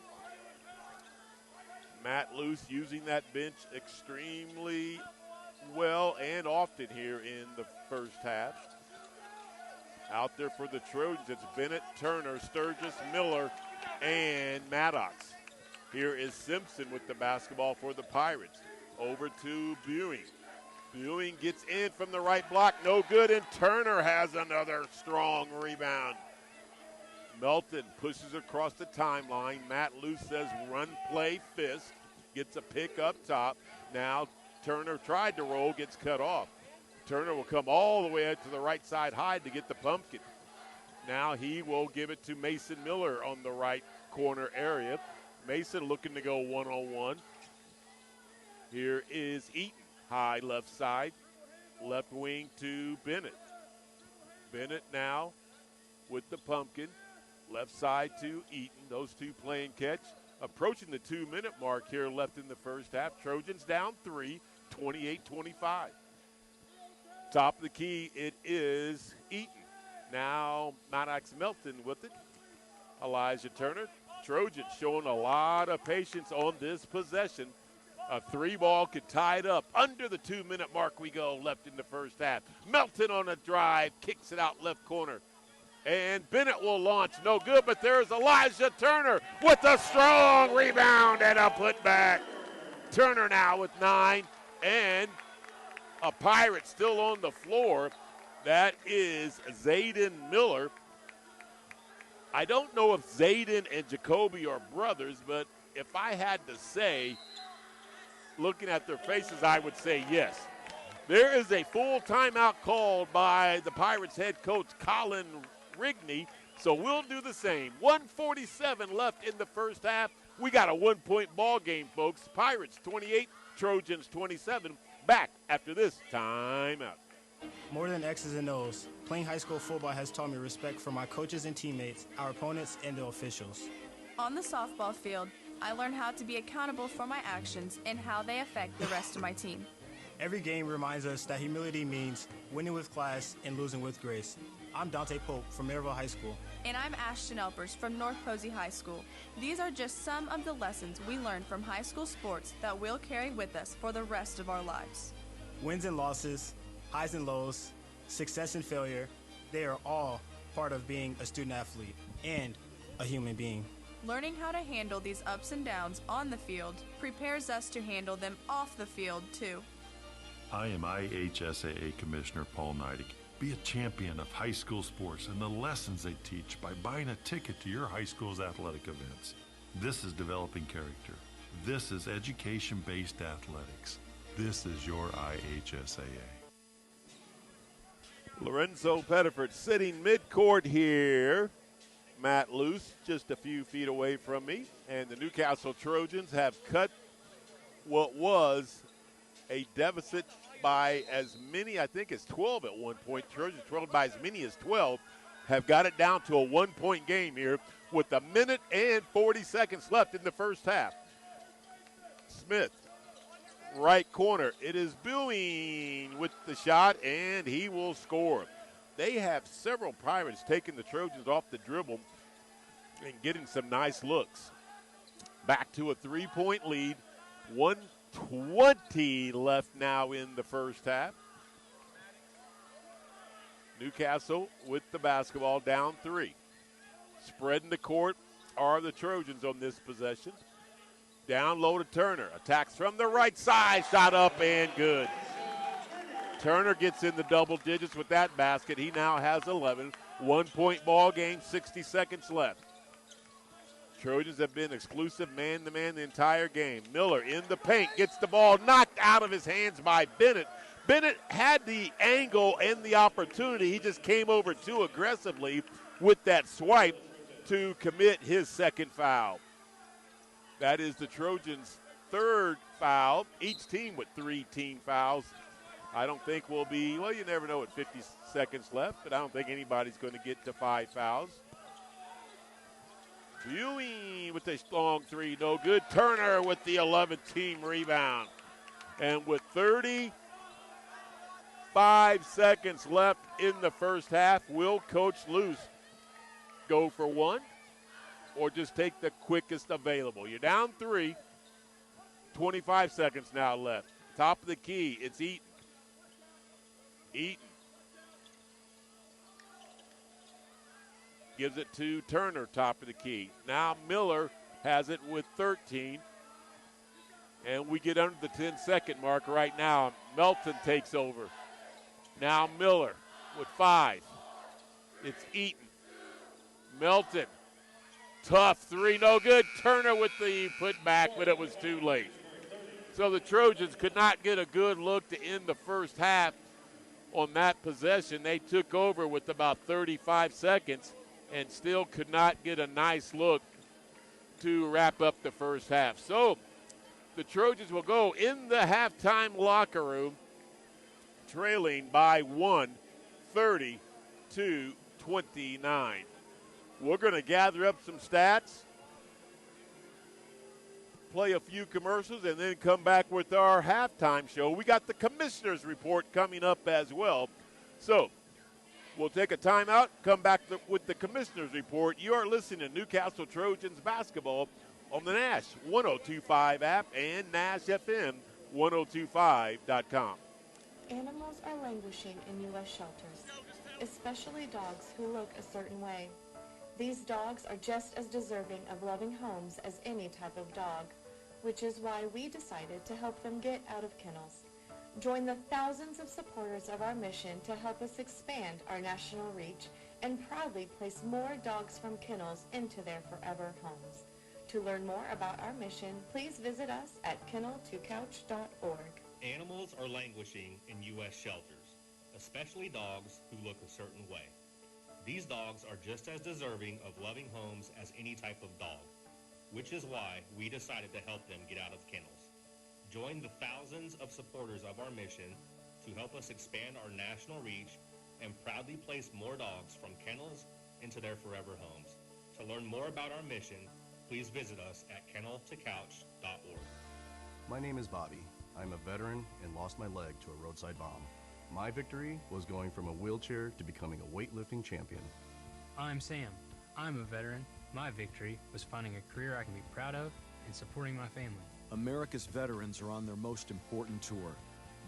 Matt Luce using that bench extremely well and often here in the first half. Out there for the Trojans, it's Bennett, Turner, Sturgis, Miller, and Maddox. Here is Simpson with the basketball for the Pirates. Over to Buing. Buing gets in from the right block, no good, and Turner has another strong rebound. Melton pushes across the timeline. Matt Luce says run, play, fist. Gets a pick up top. Now Turner tried to roll, gets cut off. Turner will come all the way out to the right side high to get the pumpkin. Now he will give it to Mason Miller on the right corner area. Mason looking to go one-on-one. Here is Eaton, high left side. Left wing to Bennett. Bennett now with the pumpkin. Left side to Eaton. Those two playing catch. Approaching the 2-minute mark here left in the first half. Trojans down 3, 28-25. Top of the key, it is Eaton. Now Maddox Melton with it. Elijah Turner. Trojans showing a lot of patience on this possession. A 3-ball could tie it up. Under the 2-minute mark we go left in the first half. Melton on a drive, kicks it out left corner. And Bennett will launch, no good, but there's Elijah Turner with a strong rebound and a putback. Turner now with 9, and a Pirate still on the floor. That is Zayden Miller. I don't know if Zayden and Jacoby are brothers, but if I had to say, looking at their faces, I would say yes. There is a full timeout called by the Pirates head coach, Colin Rigney, so we'll do the same. 1:47 left in the first half. We got a 1-point ball game, folks. Pirates 28, Trojans 27. Back after this timeout. More than X's and O's, playing high school football has taught me respect for my coaches and teammates, our opponents, and the officials. On the softball field, I learned how to be accountable for my actions and how they affect the rest of my team. Every game reminds us that humility means winning with class and losing with grace. I'm Dante Pope from Maryville High School. And I'm Ashton Elpers from North Posey High School. These are just some of the lessons we learned from high school sports that we'll carry with us for the rest of our lives. Wins and losses, highs and lows, success and failure, they are all part of being a student athlete and a human being. Learning how to handle these ups and downs on the field prepares us to handle them off the field, too. I am IHSAA Commissioner Paul Neidig. Be a champion of high school sports and the lessons they teach by buying a ticket to your high school's athletic events. This is developing character. This is education-based athletics. This is your IHSAA. Lorenzo Pettiford sitting midcourt here. Matt Luce just a few feet away from me. And the Newcastle Trojans have cut what was a deficit by as many, I think it's 12 at one point. Trojans trailed by as many as 12. Have got it down to a 1-point game here with 1 minute and 40 seconds left in the first half. Smith, right corner. It is Buing with the shot, and he will score. They have several Pirates taking the Trojans off the dribble and getting some nice looks. Back to a 3-point lead. 1:20 left now in the first half. Newcastle with the basketball down 3. Spreading the court are the Trojans on this possession. Down low to Turner. Attacks from the right side. Shot up and good. Turner gets in the double digits with that basket. He now has 11. 1-point ball game, 60 seconds left. Trojans have been exclusive man-to-man the entire game. Miller in the paint, gets the ball knocked out of his hands by Bennett. Bennett had the angle and the opportunity. He just came over too aggressively with that swipe to commit his second foul. That is the Trojans' third foul. Each team with 3 team fouls I don't think we'll be, well, you never know at 50 seconds left, but I don't think anybody's going to get to 5 fouls. Ewing with a long three, no good. Turner with the 11th team rebound. And with 35 seconds left in the first half, will Coach Luce go for one or just take the quickest available? You're down 3, 25 seconds now left. Top of the key, it's Eaton. Eaton gives it to Turner, top of the key. Now Miller has it with 13. And we get under the 10-second mark right now. Melton takes over. Now Miller with 5. It's Eaton. Melton. Tough three, no good. Turner with the putback, but it was too late. So the Trojans could not get a good look to end the first half on that possession. They took over with about 35 seconds and still could not get a nice look to wrap up the first half. So the Trojans will go in the halftime locker room trailing by 1, 30-29. We're going to gather up some stats, play a few commercials, and then come back with our halftime show. We got the commissioner's report coming up as well. So we'll take a timeout, come back with the commissioner's report. You are listening to Newcastle Trojans basketball on the Nash 102.5 app and NashFM 1025.com. Animals are languishing in U.S. shelters, especially dogs who look a certain way. These dogs are just as deserving of loving homes as any type of dog, which is why we decided to help them get out of kennels. Join the thousands of supporters of our mission to help us expand our national reach and proudly place more dogs from kennels into their forever homes. To learn more about our mission, please visit us at kennel2couch.org. Animals are languishing in U.S. shelters, especially dogs who look a certain way. These dogs are just as deserving of loving homes as any type of dog, which is why we decided to help them get out of kennels. Join the thousands of supporters of our mission to help us expand our national reach and proudly place more dogs from kennels into their forever homes. To learn more about our mission, please visit us at kennel2couch.org. My name is Bobby. I'm a veteran and lost my leg to a roadside bomb. My victory was going from a wheelchair to becoming a weightlifting champion. I'm Sam. I'm a veteran. My victory was finding a career I can be proud of and supporting my family. America's veterans are on their most important tour,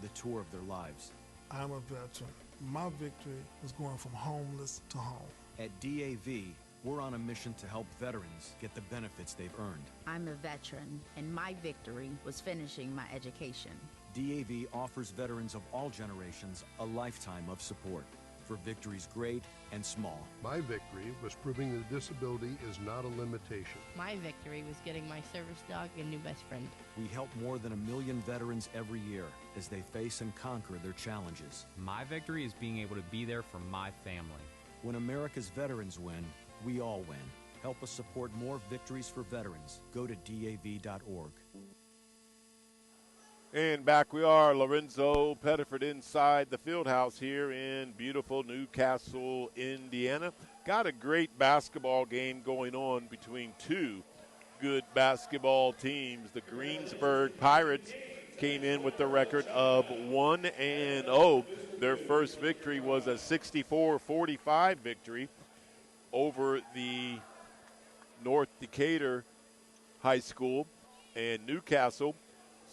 the tour of their lives. I'm a veteran. My victory was going from homeless to home. At DAV, we're on a mission to help veterans get the benefits they've earned. I'm a veteran, and my victory was finishing my education. DAV offers veterans of all generations a lifetime of support for victories great and small. My victory was proving that disability is not a limitation. My victory was getting my service dog a new best friend. We help more than 1 million veterans every year as they face and conquer their challenges. My victory is being able to be there for my family. When America's veterans win, we all win. Help us support more victories for veterans. Go to DAV.org. And back we are, Lorenzo Pettiford inside the field house here in beautiful Newcastle, Indiana. Got a great basketball game going on between two good basketball teams. The Greensburg Pirates came in with the record of 1-0. Their first victory was a 64-45 victory over the North Decatur High School. And Newcastle's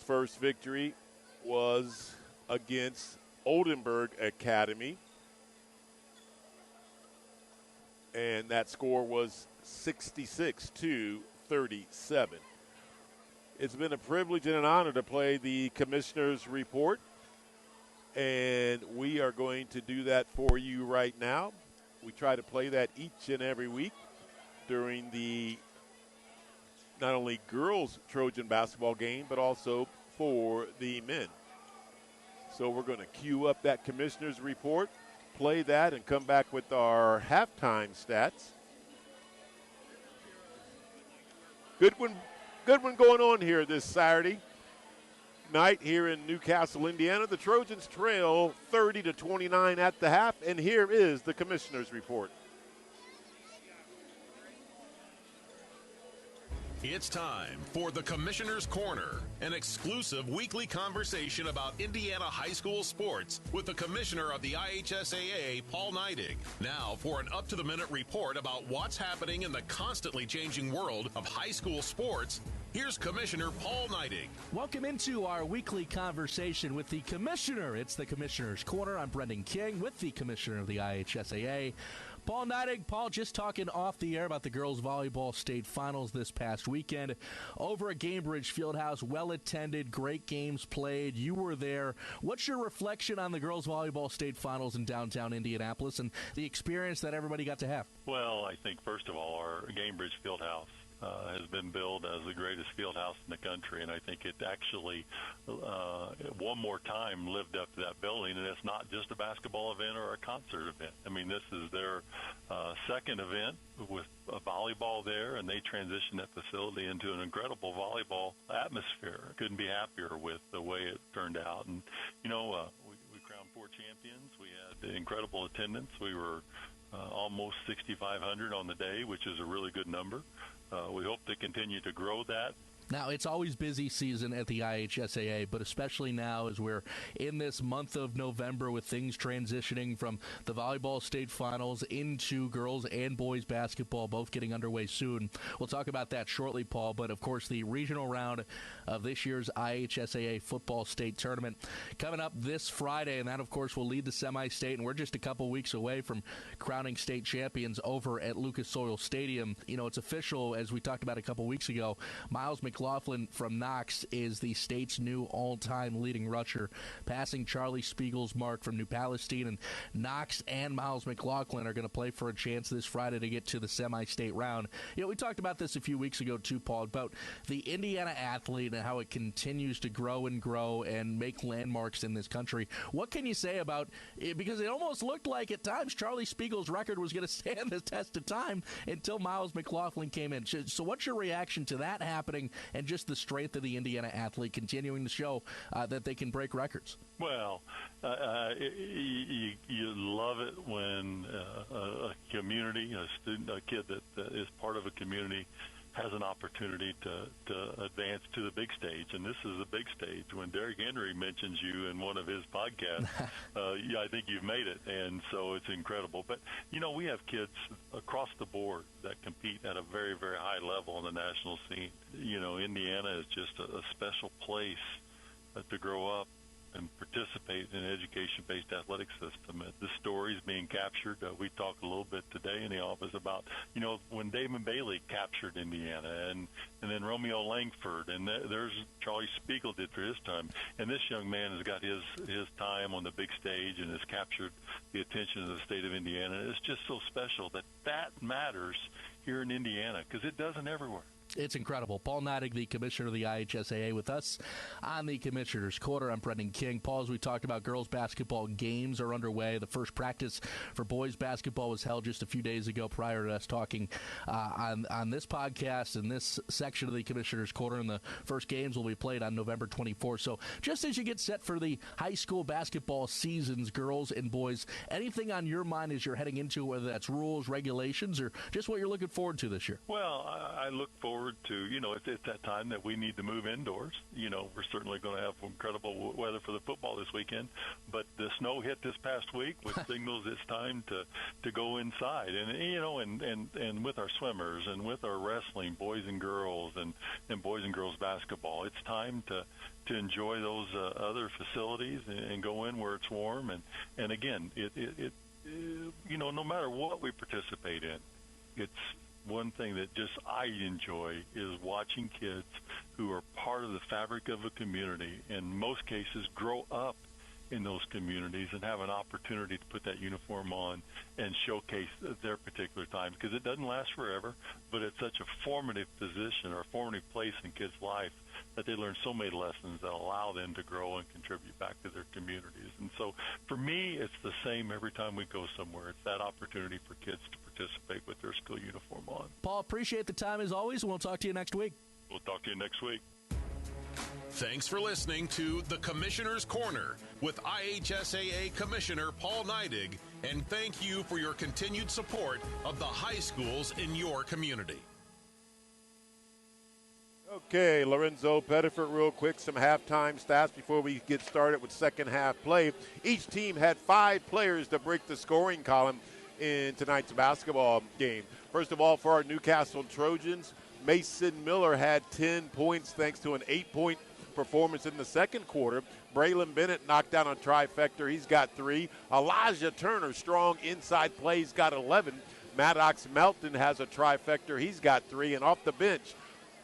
first victory was against Oldenburg Academy, and that score was 66-37. It's been a privilege and an honor to play the Commissioner's Report, and we are going to do that for you right now. We try to play that each and every week during the not only girls Trojan basketball game, but also for the men. So we're going to cue up that Commissioner's Report, play that, and come back with our halftime stats. Good one going on here this Saturday. night here in Newcastle, Indiana. The Trojans trail 30-29 at the half, and here is the commissioner's report. It's time for the Commissioner's Corner, an exclusive weekly conversation about Indiana high school sports with the commissioner of the IHSAA, Paul Neidig. Now for an up-to-the-minute report about what's happening in the constantly changing world of high school sports, here's Commissioner Paul Neidig. Welcome into our weekly conversation with the commissioner. It's the Commissioner's Corner. I'm Brendan King with the commissioner of the IHSAA, Paul Neidig. Paul, just talking off the air about the girls volleyball state finals this past weekend over at Gainbridge Fieldhouse. Well attended, great games played. You were there. What's your reflection on the girls volleyball state finals in downtown Indianapolis and the experience that everybody got to have? Well, I think first of all, our Gainbridge Fieldhouse has been billed as the greatest field house in the country, and I think it actually one more time lived up to that billing. And it's not just a basketball event or a concert event. I mean, this is their second event with a volleyball there, and they transitioned that facility into an incredible volleyball atmosphere. Couldn't be happier with the way it turned out. And, you know, we crowned 4 champions. We had incredible attendance. We were almost 6,500 on the day, which is a really good number. We hope to continue to grow that. Now, it's always busy season at the IHSAA, but especially now as we're in this month of November with things transitioning from the volleyball state finals into girls and boys basketball, both getting underway soon. We'll talk about that shortly, Paul, but of course the regional round of this year's IHSAA football state tournament coming up this Friday, and that, of course, will lead the semi-state, and we're just a couple weeks away from crowning state champions over at Lucas Oil Stadium. You know, it's official, as we talked about a couple weeks ago. Miles McLaughlin from Knox is the state's new all-time leading rusher, passing Charlie Spiegel's mark from New Palestine. And Knox and Miles McLaughlin are going to play for a chance this Friday to get to the semi-state round. You know, we talked about this a few weeks ago too, Paul, about the Indiana athlete and how it continues to grow and make landmarks in this country. What can you say about it? Because it almost looked like at times Charlie Spiegel's record was going to stand the test of time until Miles McLaughlin came in. So what's your reaction to that happening and just the strength of the Indiana athlete continuing to show that they can break records? Well, you love it when a community, a student, a kid that is part of a community has an opportunity to advance to the big stage, and this is the big stage. When Derrick Henry mentions you in one of his podcasts, yeah, I think you've made it, and so it's incredible. But, you know, we have kids across the board that compete at a very, very high level on the national scene. You know, Indiana is just a special place to grow up and participate in an education-based athletic system. The stories being captured, we talked a little bit today in the office about, you know, when Damon Bailey captured Indiana, and then Romeo Langford, and there's Charlie Spiegel did for his time. And this young man has got his time on the big stage and has captured the attention of the state of Indiana. It's just so special that matters here in Indiana, because it doesn't everywhere. It's incredible. Paul Neidig, the commissioner of the IHSAA, with us on the Commissioner's Corner. I'm Brendan King. Paul, as we talked about, girls basketball games are underway. The first practice for boys basketball was held just a few days ago prior to us talking on this podcast and this section of the Commissioner's Corner, and the first games will be played on November 24th. So just as you get set for the high school basketball seasons, girls and boys, anything on your mind as you're heading into, whether that's rules, regulations, or just what you're looking forward to this year? Well, I look forward to, you know, it's that time that we need to move indoors. You know, we're certainly going to have incredible weather for the football this weekend, but the snow hit this past week, which signals it's time to go inside. And, you know, and with our swimmers and with our wrestling, boys and girls, and boys and girls basketball, it's time to enjoy those other facilities and go in where it's warm. And again, it you know, no matter what we participate in, it's one thing that just I enjoy is watching kids who are part of the fabric of a community, in most cases grow up in those communities and have an opportunity to put that uniform on and showcase their particular time, because it doesn't last forever, but it's such a formative position or a formative place in kids' life that they learn so many lessons that allow them to grow and contribute back to their communities. And so for me, it's the same every time we go somewhere. It's that opportunity for kids to participate with their school uniform on. Paul, appreciate the time as always, and we'll talk to you next week. We'll talk to you next week. Thanks for listening to The Commissioner's Corner with IHSAA Commissioner Paul Neidig, and thank you for your continued support of the high schools in your community. Okay, Lorenzo Pettiford, real quick, some halftime stats before we get started with second half play. Each team had 5 players to break the scoring column in tonight's basketball game. First of all, for our Newcastle Trojans, Mason Miller had 10 points thanks to an 8-point performance in the second quarter. Braylon Bennett knocked down a trifecta. He's got 3. Elijah Turner, strong inside play. He's got 11. Maddox Melton has a trifecta. He's got 3. And off the bench,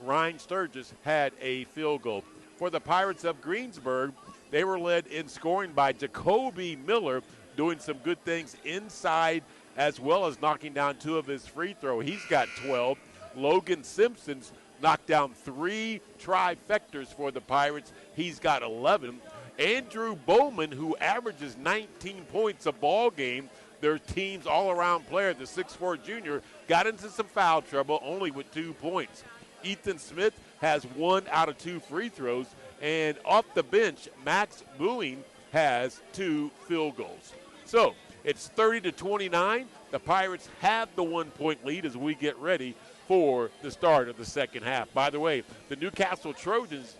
Ryan Sturgis had a field goal. For the Pirates of Greensburg, they were led in scoring by Jacoby Miller, doing some good things inside as well as knocking down 2 of his free throw. He's got 12. Logan Simpson's knocked down 3 trifectas for the Pirates. He's got 11. Andrew Bowman, who averages 19 points a ball game, their team's all-around player, the 6'4 junior, got into some foul trouble only with 2 points. Ethan Smith has 1 out of 2 free throws. And off the bench, Max Boeing has 2 field goals. So it's 30-29. The Pirates have the 1-point lead as we get ready for the start of the second half. By the way, the Newcastle Trojans,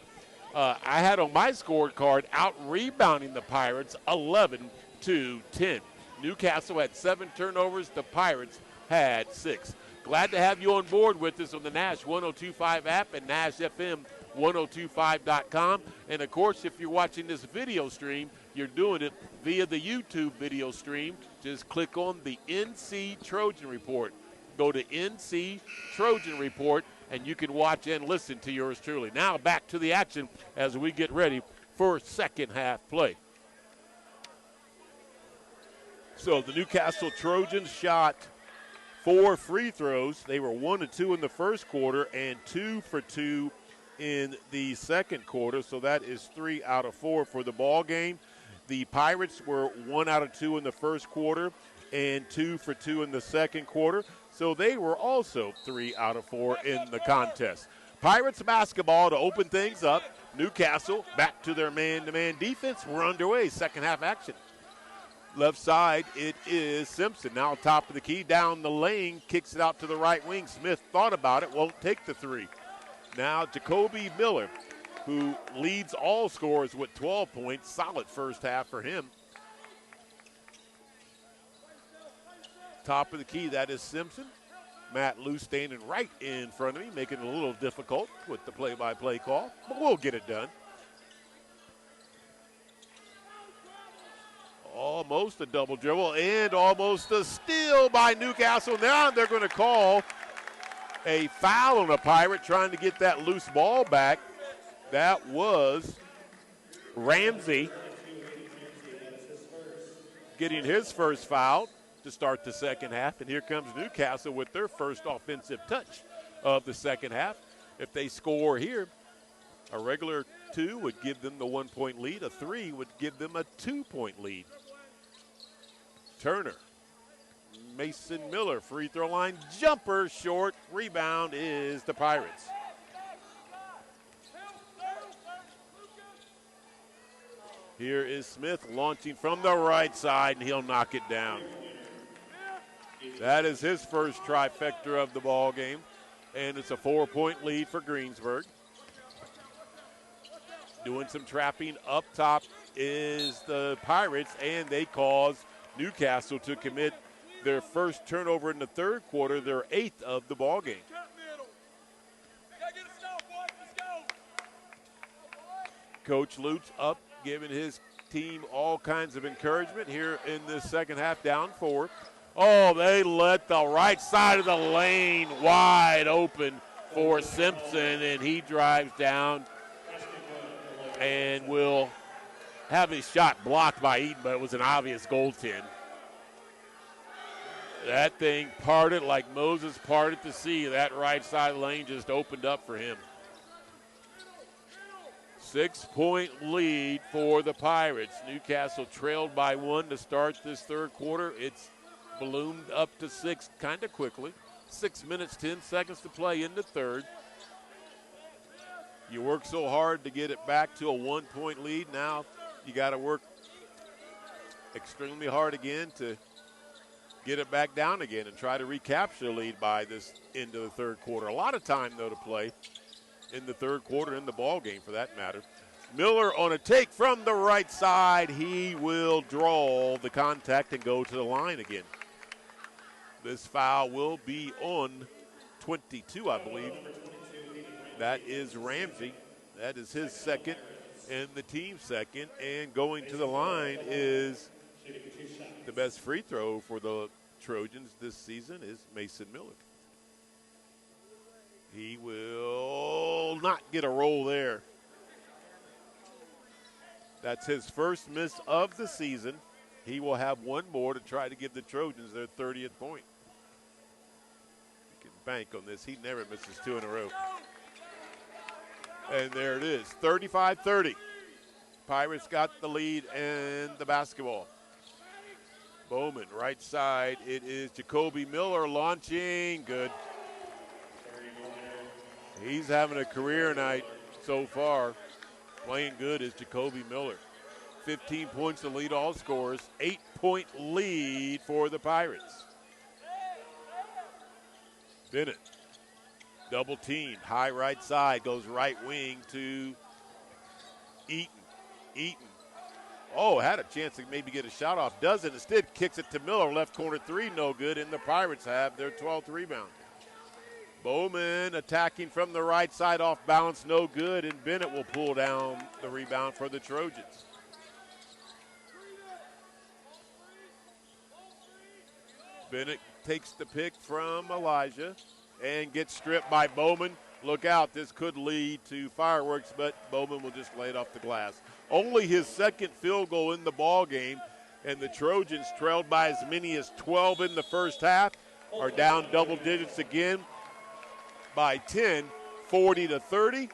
I had on my scorecard out-rebounding the Pirates 11-10. Newcastle had 7 turnovers. The Pirates had 6. Glad to have you on board with us on the Nash 1025 app and NashFM 1025.com. And, of course, if you're watching this video stream, you're doing it via the YouTube video stream. Just click on the NC Trojan Report. Go to NC Trojan Report, and you can watch and listen to yours truly. Now back to the action as we get ready for second half play. So the Newcastle Trojans shot 4 free throws. They were 1 of 2 in the first quarter and 2 for 2 in the second quarter. So that is 3 out of 4 for the ball game. The Pirates were 1 out of 2 in the first quarter and 2 for 2 in the second quarter. So they were also 3 out of 4 in the contest. Pirates basketball to open things up. Newcastle back to their man-to-man defense. We're underway. Second half action. Left side, it is Simpson. Now top of the key, down the lane, kicks it out to the right wing. Smith thought about it, won't take the 3. Now Jacoby Miller, who leads all scorers with 12 points. Solid first half for him. Top of the key, that is Simpson. Matt Luce standing right in front of me, making it a little difficult with the play-by-play call, but we'll get it done. Almost a double dribble and almost a steal by Newcastle. Now they're going to call a foul on a Pirate trying to get that loose ball back. That was Ramsey getting his first foul to start the second half. And here comes Newcastle with their first offensive touch of the second half. If they score here, a regular 2 would give them the 1-point lead. A 3 would give them a 2-point lead. Turner. Mason Miller, free throw line, jumper, short, rebound is the Pirates. Here is Smith launching from the right side, and he'll knock it down. That is his first trifecta of the ball game, and it's a 4-point lead for Greensburg. Doing some trapping up top is the Pirates, and they cause Newcastle to commit their first turnover in the third quarter, their 8th of the ball game. Coach Lutz up, giving his team all kinds of encouragement here in the second half, down 4. Oh, they let the right side of the lane wide open for Simpson, and he drives down and will have his shot blocked by Eaton, but it was an obvious goaltend. That thing parted like Moses parted the sea. That right side lane just opened up for him. 6-point lead for the Pirates. Newcastle trailed by 1 to start this third quarter. It's ballooned up to 6 kind of quickly. 6 minutes, 10 seconds to play in the third. You work so hard to get it back to a 1-point lead. Now you got to work extremely hard again to get it back down again and try to recapture the lead by this end of the third quarter. A lot of time, though, to play in the third quarter, in the ball game for that matter. Miller on a take from the right side. He will draw the contact and go to the line again. This foul will be on 22, I believe. That is Ramsey. That is his second and the team's second. And going to the line is the best free throw for the Trojans this season is Mason Miller. He will not get a roll there. That's his first miss of the season. He will have one more to try to give the Trojans their 30th point. You can bank on this. He never misses two in a row. And there it is, 35-30. Pirates got the lead in the basketball. Bowman, right side. It is Jacoby Miller launching. Good. He's having a career night so far. Playing good is Jacoby Miller. 15 points to lead all scorers. 8-point lead for the Pirates. Bennett. Double team. High right side. Goes right wing to Eaton. Eaton. Oh, had a chance to maybe get a shot off. Doesn't. Instead kicks it to Miller. Left corner three. No good. And the Pirates have their 12th rebound. Bowman attacking from the right side, off balance, no good, and Bennett will pull down the rebound for the Trojans. Bennett takes the pick from Elijah and gets stripped by Bowman. Look out, this could lead to fireworks, but Bowman will just lay it off the glass. Only his second field goal in the ball game, and the Trojans, trailed by as many as 12 in the first half, are down double digits again by 10, 40-30.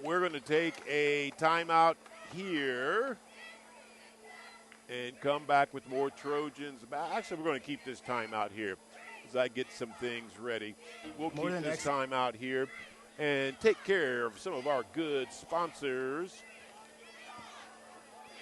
We're going to take a timeout here and come back with more Trojans. Actually, we're going to keep this timeout here as I get some things ready. We'll keep this timeout here and take care of some of our good sponsors.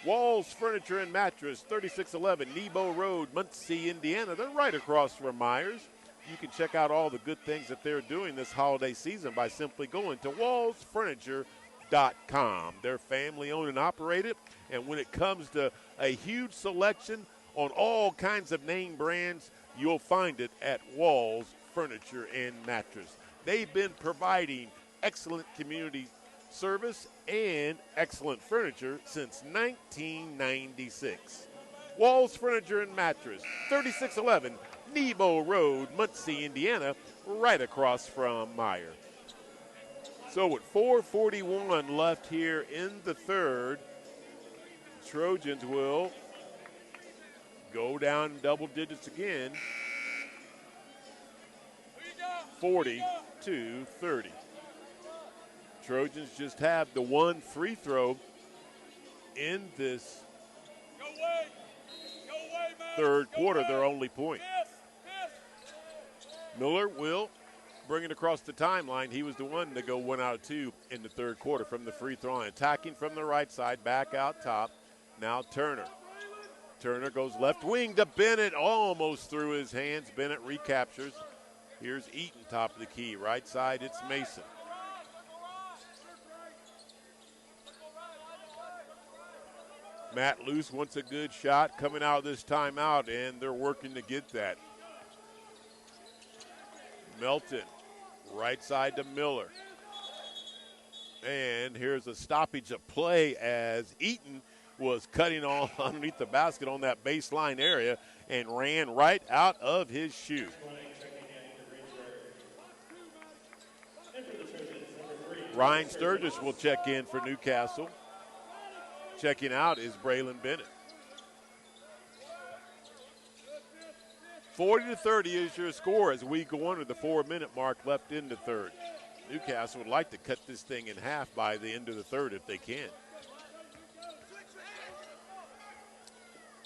Walls Furniture and Mattress, 3611 Nebo Road, Muncie, Indiana. They're right across from Myers. You can check out all the good things that they're doing this holiday season by simply going to wallsfurniture.com. They're family owned and operated, and when it comes to a huge selection on all kinds of name brands, you'll find it at Walls Furniture and Mattress. They've been providing excellent community service and excellent furniture since 1996. Walls Furniture and Mattress, 3611 Nebo Road, Muncie, Indiana, right across from Meyer. So with 4:41 left here in the third, Trojans will go down double digits again, 40-30. Trojans just have the one free throw in this third quarter, their only point. Miller will bring it across the timeline. He was the one to go 1 out of 2 in the third quarter from the free throw line. Attacking from the right side, back out top. Now Turner. Turner goes left wing to Bennett, almost through his hands. Bennett recaptures. Here's Eaton, top of the key. Right side, it's Mason. Matt Luce wants a good shot coming out of this timeout, and they're working to get that. Melton, right side to Miller. And here's a stoppage of play as Eaton was cutting on underneath the basket on that baseline area and ran right out of his shoe. Ryan Sturgis will check in for Newcastle. Checking out is Braylon Bennett. 40-30 is your score as we go under the 4-minute mark left in the third. Newcastle would like to cut this thing in half by the end of the third if they can.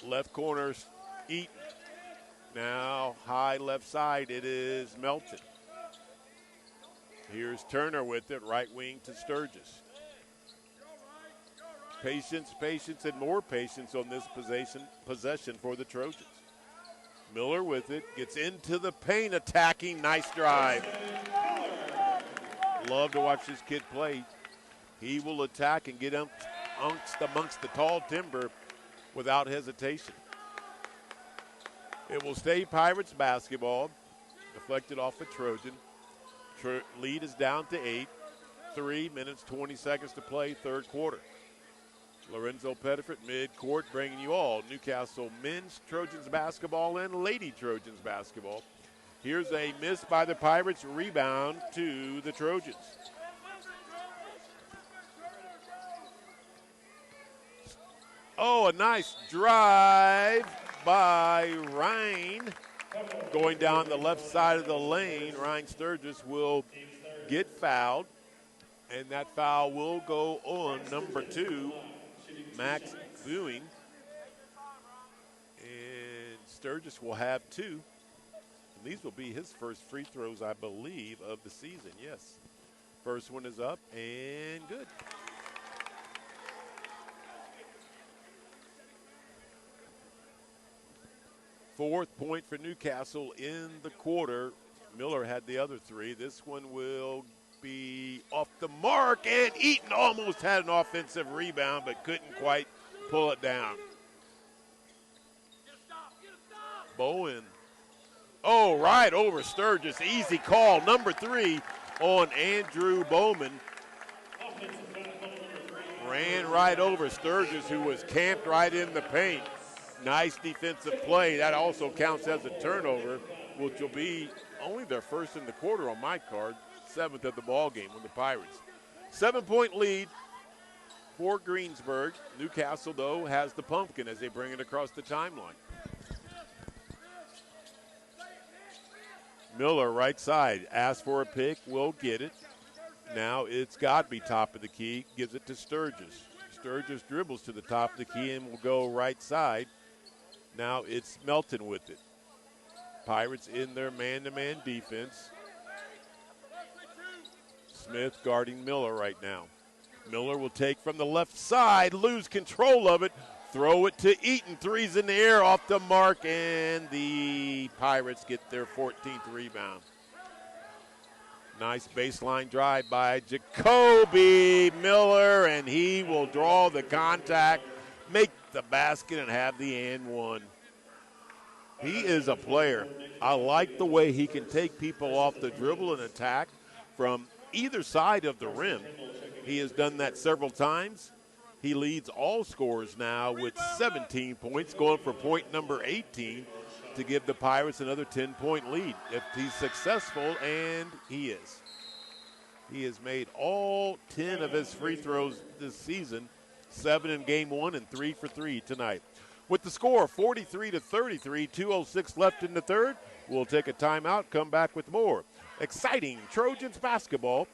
Left corner, Eaton. Now high left side, it is Melton. Here's Turner with it, right wing to Sturgis. Patience, patience, and more patience on this possession for the Trojans. Miller with it, gets into the paint, attacking, nice drive. Love to watch this kid play. He will attack and get amongst the tall timber without hesitation. It will stay Pirates basketball. Deflected off a Trojan. Lead is down to 8. 3 minutes, 20 seconds to play, third quarter. Lorenzo Pettiford, mid-court, bringing you all Newcastle men's Trojans basketball and Lady Trojans basketball. Here's a miss by the Pirates, rebound to the Trojans. Oh, a nice drive by Ryan. Going down the left side of the lane, Ryan Sturgis will get fouled, and that foul will go on number 2, Max Viewing. And Sturgis will have 2. And these will be his first free throws, I believe, of the season. Yes. First one is up and good. Fourth point for Newcastle in the quarter. Miller had the other 3. This one will be off the mark, and Eaton almost had an offensive rebound but couldn't quite pull it down. Bowen. Oh, right over Sturgis. Easy call. Number 3 on Andrew Bowman. Ran right over Sturgis, who was camped right in the paint. Nice defensive play. That also counts as a turnover, which will be only their first in the quarter on my card. 7th of the ball game with the Pirates. 7-point lead for Greensburg. Newcastle, though, has the pumpkin as they bring it across the timeline. Miller, right side, asks for a pick, will get it. Now it's Godby, top of the key, gives it to Sturgis. Sturgis dribbles to the top of the key and will go right side. Now it's Melton with it. Pirates in their man-to-man defense. Smith guarding Miller right now. Miller will take from the left side, lose control of it, throw it to Eaton. 3's in the air, off the mark, and the Pirates get their 14th rebound. Nice baseline drive by Jacoby Miller, and he will draw the contact, make the basket, and have the and one. He is a player. I like the way he can take people off the dribble and attack from either side of the rim. He has done that several times. He leads all scorers now with 17 points, going for point number 18 to give the Pirates another 10-point lead if he's successful, and he is. He has made all 10 of his free throws this season, 7 in game 1 and 3 for 3 tonight. With the score 43-33, 2:06 left in the third, we'll take a timeout, come back with more exciting Trojans basketball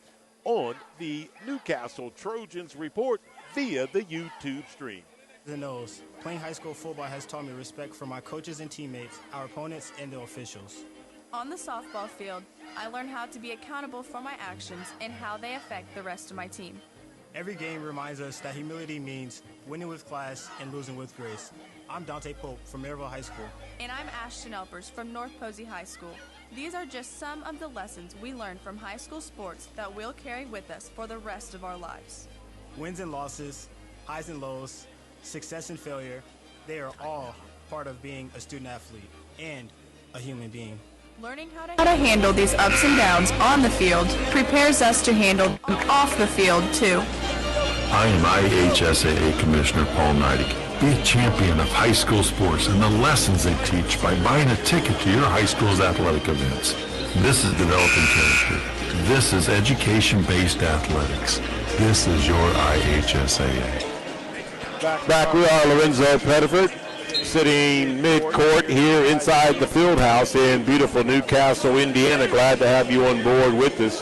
on the Newcastle Trojans Report via the YouTube stream. The nose. Playing high school football has taught me respect for my coaches and teammates, our opponents, and the officials. On the softball field, I learned how to be accountable for my actions and how they affect the rest of my team. Every game reminds us that humility means winning with class and losing with grace. I'm Dante Pope from Maryville High School. And I'm Ashton Elpers from North Posey High School. These are just some of the lessons we learned from high school sports that we'll carry with us for the rest of our lives. Wins and losses, highs and lows, success and failure, they are all part of being a student athlete and a human being. Learning how to handle these ups and downs on the field prepares us to handle them off the field, too. I am IHSAA Commissioner Paul Neidig. Be a champion of high school sports and the lessons they teach by buying a ticket to your high school's athletic events. This is developing character. This is education-based athletics. This is your IHSAA. Back we are, Lorenzo Pettiford, sitting mid-court here inside the field house in beautiful Newcastle, Indiana. Glad to have you on board with us.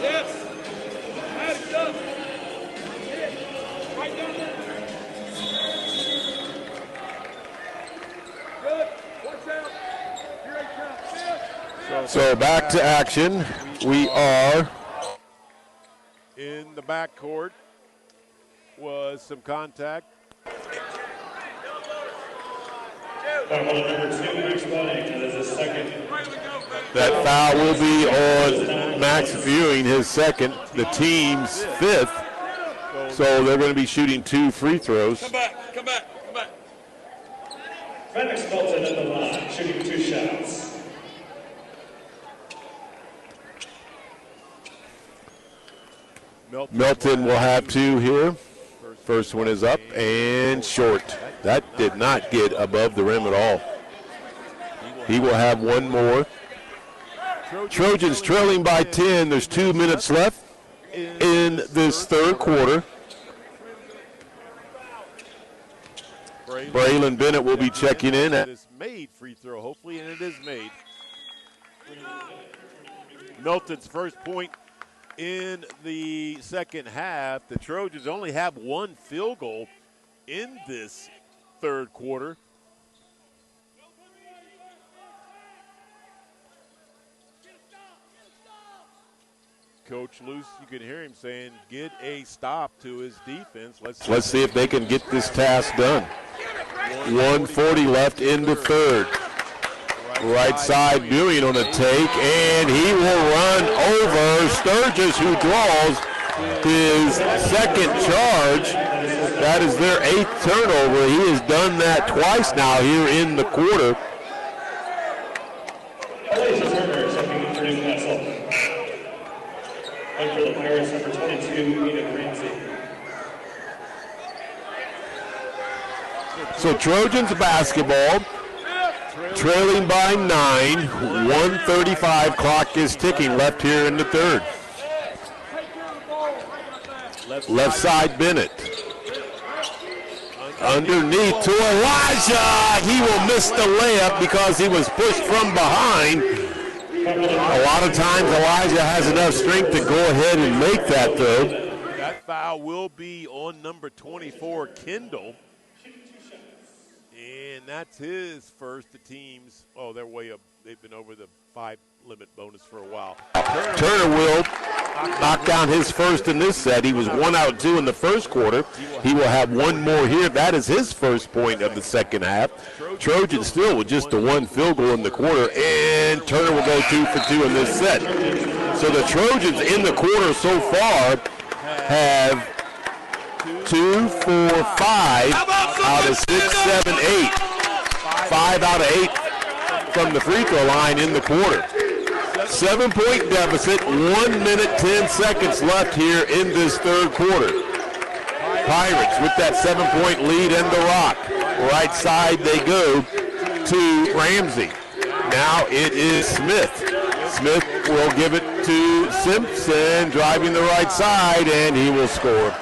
So back to action. We are In the backcourt was some contact. That foul will be on Max Viewing, his second, the team's fifth. So they're going to be shooting 2 free throws. Come back. Maddox Melton at the line, shooting 2 shots. Melton will have 2 here. First one is up and short. That did not get above the rim at all. He will have 1 more. Trojans trailing by 10. There's 2 minutes left in this third quarter. Braylon Bennett will be checking in. It's made free throw, hopefully, and it is made. Melton's first point in the second half. The Trojans only have 1 field goal in this third quarter. Coach Luce, you can hear him saying, get a stop to his defense. Let's see if they can get this task done. 1:40 left in the third. Right side Viewing on a take, and he will run over Sturgis, who draws his second charge. That is their 8th turnover. He has done that twice now here in the quarter. And for the Pirates, number 22, Eda Ramsey. So Trojans basketball, trailing by 9. 1:35 clock is ticking left here in the third. Left side Bennett. Underneath to Elijah. He will miss the layup because he was pushed from behind. A lot of times Elijah has enough strength to go ahead and make that throw. That foul will be on number 24, Kendall. And that's his first. The team's, they're way up. They've been over the 5-limit bonus for a while. Turner will knock down his first in this set. He was 1 out of 2 in the first quarter. He will have 1 more here. That is his first point of the second half. Trojans still with just the 1 field goal in the quarter, and Turner will go 2 for 2 in this set. So the Trojans in the quarter so far have 2, 4, 5 out of 6, 7, 8. 5 out of 8 from the free throw line in the quarter. 7-point deficit, 1 minute, 10 seconds left here in this third quarter. Pirates with that 7-point lead in the rock. Right side they go to Ramsey. Now it is Smith. Smith will give it to Simpson, driving the right side, and he will score.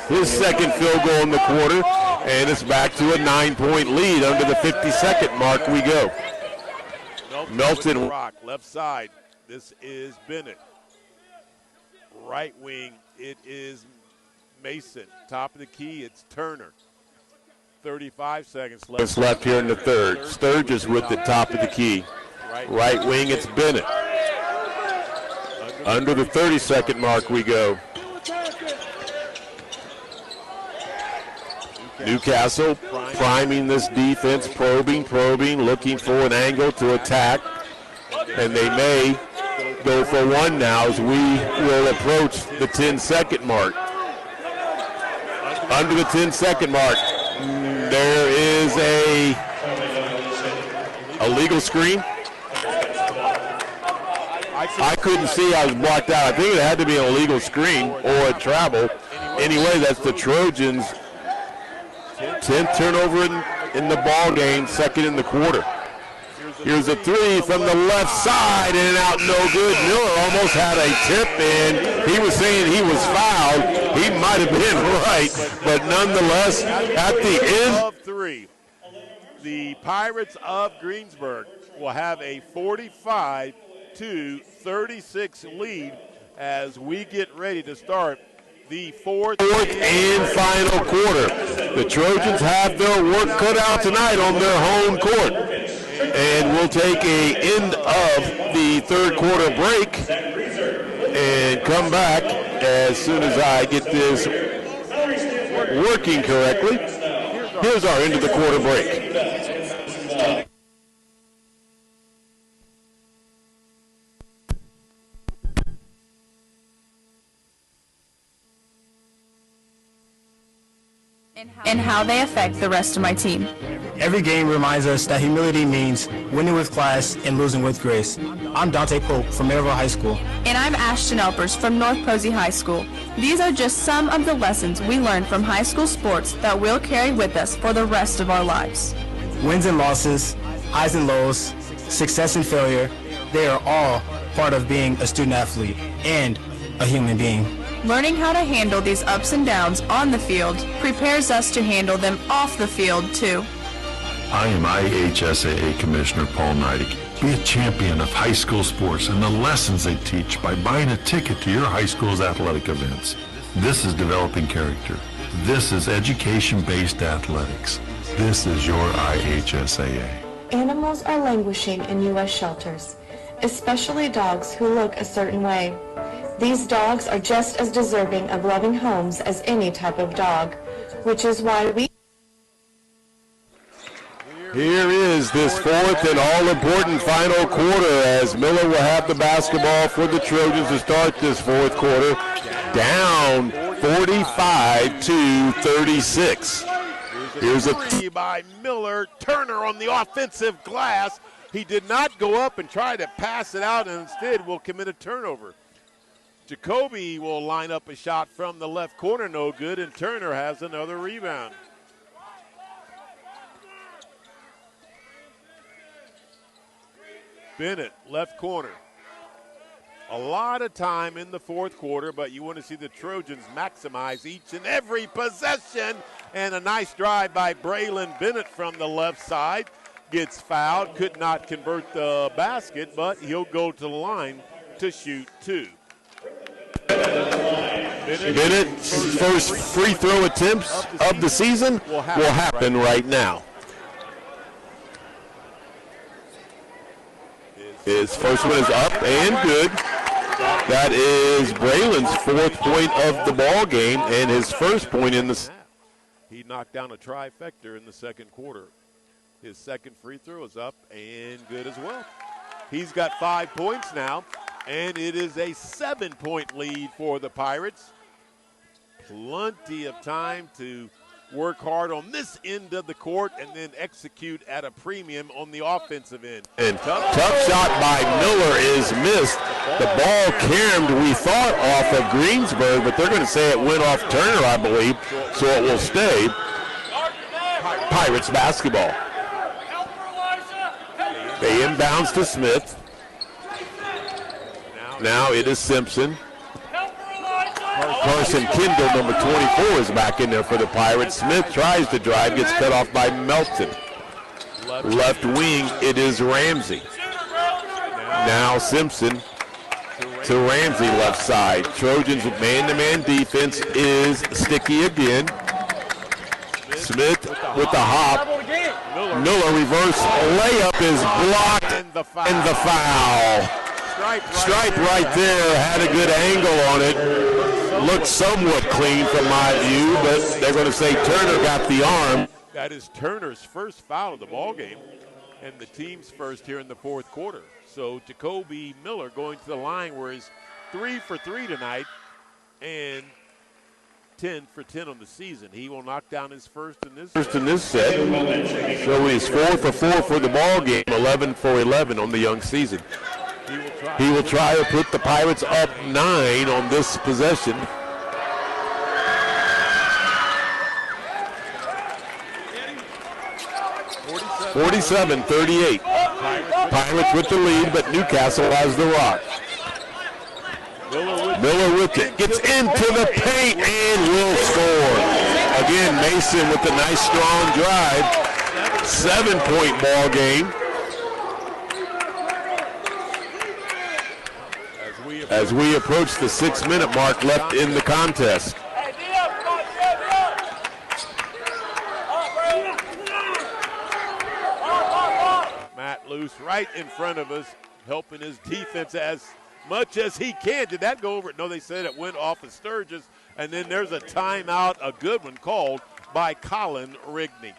His second field goal in the quarter, and it's back to a 9-point lead. Under the 50-second mark we go. Melton. Rock, left side. This is Bennett. Right wing, it is Mason. Top of the key, it's Turner. 35 seconds left. It's left here in the third. Sturgis with the top of the key. Right wing, it's Bennett. Under the 30-second mark we go. Newcastle priming this defense, probing, looking for an angle to attack. And they may go for 1 now as we will approach the 10-second mark. Under the 10-second mark, there is a legal screen. I couldn't see, I was blocked out. I think it had to be an illegal screen or a travel. Anyway, that's the Trojans' 10th turnover in the ball game, second in the quarter. Here's a 3 from the left side, and out no good. Miller almost had a tip, and he was saying he was fouled. He might have been right, but nonetheless, at the end of 3, the Pirates of Greensburg will have a 45-36 lead as we get ready to start the fourth and final quarter. The Trojans have their work cut out tonight on their home court. And we'll take a end of the third quarter break. and come back as soon as I get this working correctly. Here's our end of the quarter break. And how they affect the rest of my team. Every game reminds us that humility means winning with class and losing with grace. I'm Dante Pope from Maryville High School. And I'm Ashton Elpers from North Posey High School. These are just some of the lessons we learned from high school sports that we'll carry with us for the rest of our lives. Wins and losses, highs and lows, success and failure, they are all part of being a student athlete and a human being. Learning how to handle these ups and downs on the field prepares us to handle them off the field, too. I am IHSAA Commissioner Paul Neidig. Be a champion of high school sports and the lessons they teach by buying a ticket to your high school's athletic events. This is developing character. This is education-based athletics. This is your IHSAA. Animals are languishing in U.S. shelters, especially dogs who look a certain way. These dogs are just as deserving of loving homes as any type of dog, which is why we... Here is this fourth and all-important final quarter as Miller will have the basketball for the Trojans to start this fourth quarter. Down 45-36. Here's a three by Miller. Turner on the offensive glass. He did not go up and try to pass it out, and instead will commit a turnover. Jacoby will line up a shot from the left corner, no good, and Turner has another rebound. Bennett, left corner. A lot of time in the fourth quarter, but you want to see the Trojans maximize each and every possession. And a nice drive by Braylon Bennett from the left side. Gets fouled, could not convert the basket, but he'll go to the line to shoot two. Bennett's first free throw attempts of the season will happen right now. His first one is up and good. That is Braylon's fourth point of the ball game and his first point in the. He knocked down a trifecta in the second quarter. His second free throw is up and good as well. He's got 5 points now, and it is a 7-point lead for the Pirates. Plenty of time to work hard on this end of the court and then execute at a premium on the offensive end. And tough shot by Miller is missed. The ball caromed, we thought, off of Greensburg, but they're going to say it went off Turner, I believe, so it will stay Pirates basketball. They inbounds to Smith. Now it is Simpson. Carson Kendall, number 24, is back in there for the Pirates. Smith tries to drive, gets cut off by Melton. Left wing, it is Ramsey. Now Simpson to Ramsey, left side. Trojans with man-to-man defense is sticky again. Smith with the hop. Miller reverse layup is blocked, and the foul. Stripe right there, had a good angle on it. Looked somewhat clean from my view, but they're going to say Turner got the arm. That is Turner's first foul of the ball game, and the team's first here in the fourth quarter. So Jacoby Miller going to the line where he's 3 for 3 tonight and 10 for 10 on the season. He will knock down his first in this set. So he's 4 for 4 for the ball game, 11 for 11 on the young season. He will try to put the Pirates up 9 on this possession. (47-38). Pirates with the lead, but Newcastle has the rock. Miller with it, gets into the paint and will score. Again, Mason with a nice strong drive. 7-point ball game. As we approach the 6-minute mark left in the contest. Matt Luce right in front of us, helping his defense as much as he can. Did that go over? No, they said it went off of Sturgis. And then there's a timeout, a good one called by Colin Rigney.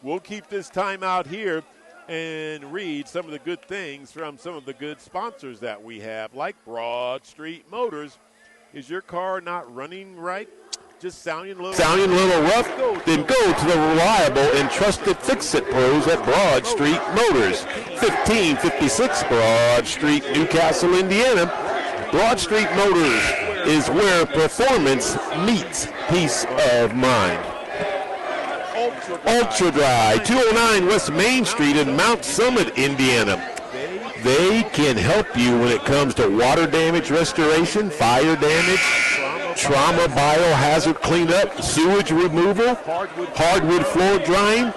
We'll keep this timeout here and read some of the good things from some of the good sponsors that we have, like Broad Street Motors. Is your car not running right? Just sounding a little rough? Then go to the reliable and trusted Fix-It pros at Broad Street Motors, 1556 Broad Street, Newcastle, Indiana. Broad Street Motors is where performance meets peace of mind. Ultra Dry, 209 West Main Street in Mount Summit, Indiana. They can help you when it comes to water damage restoration, fire damage, trauma biohazard cleanup, sewage removal, hardwood floor drying.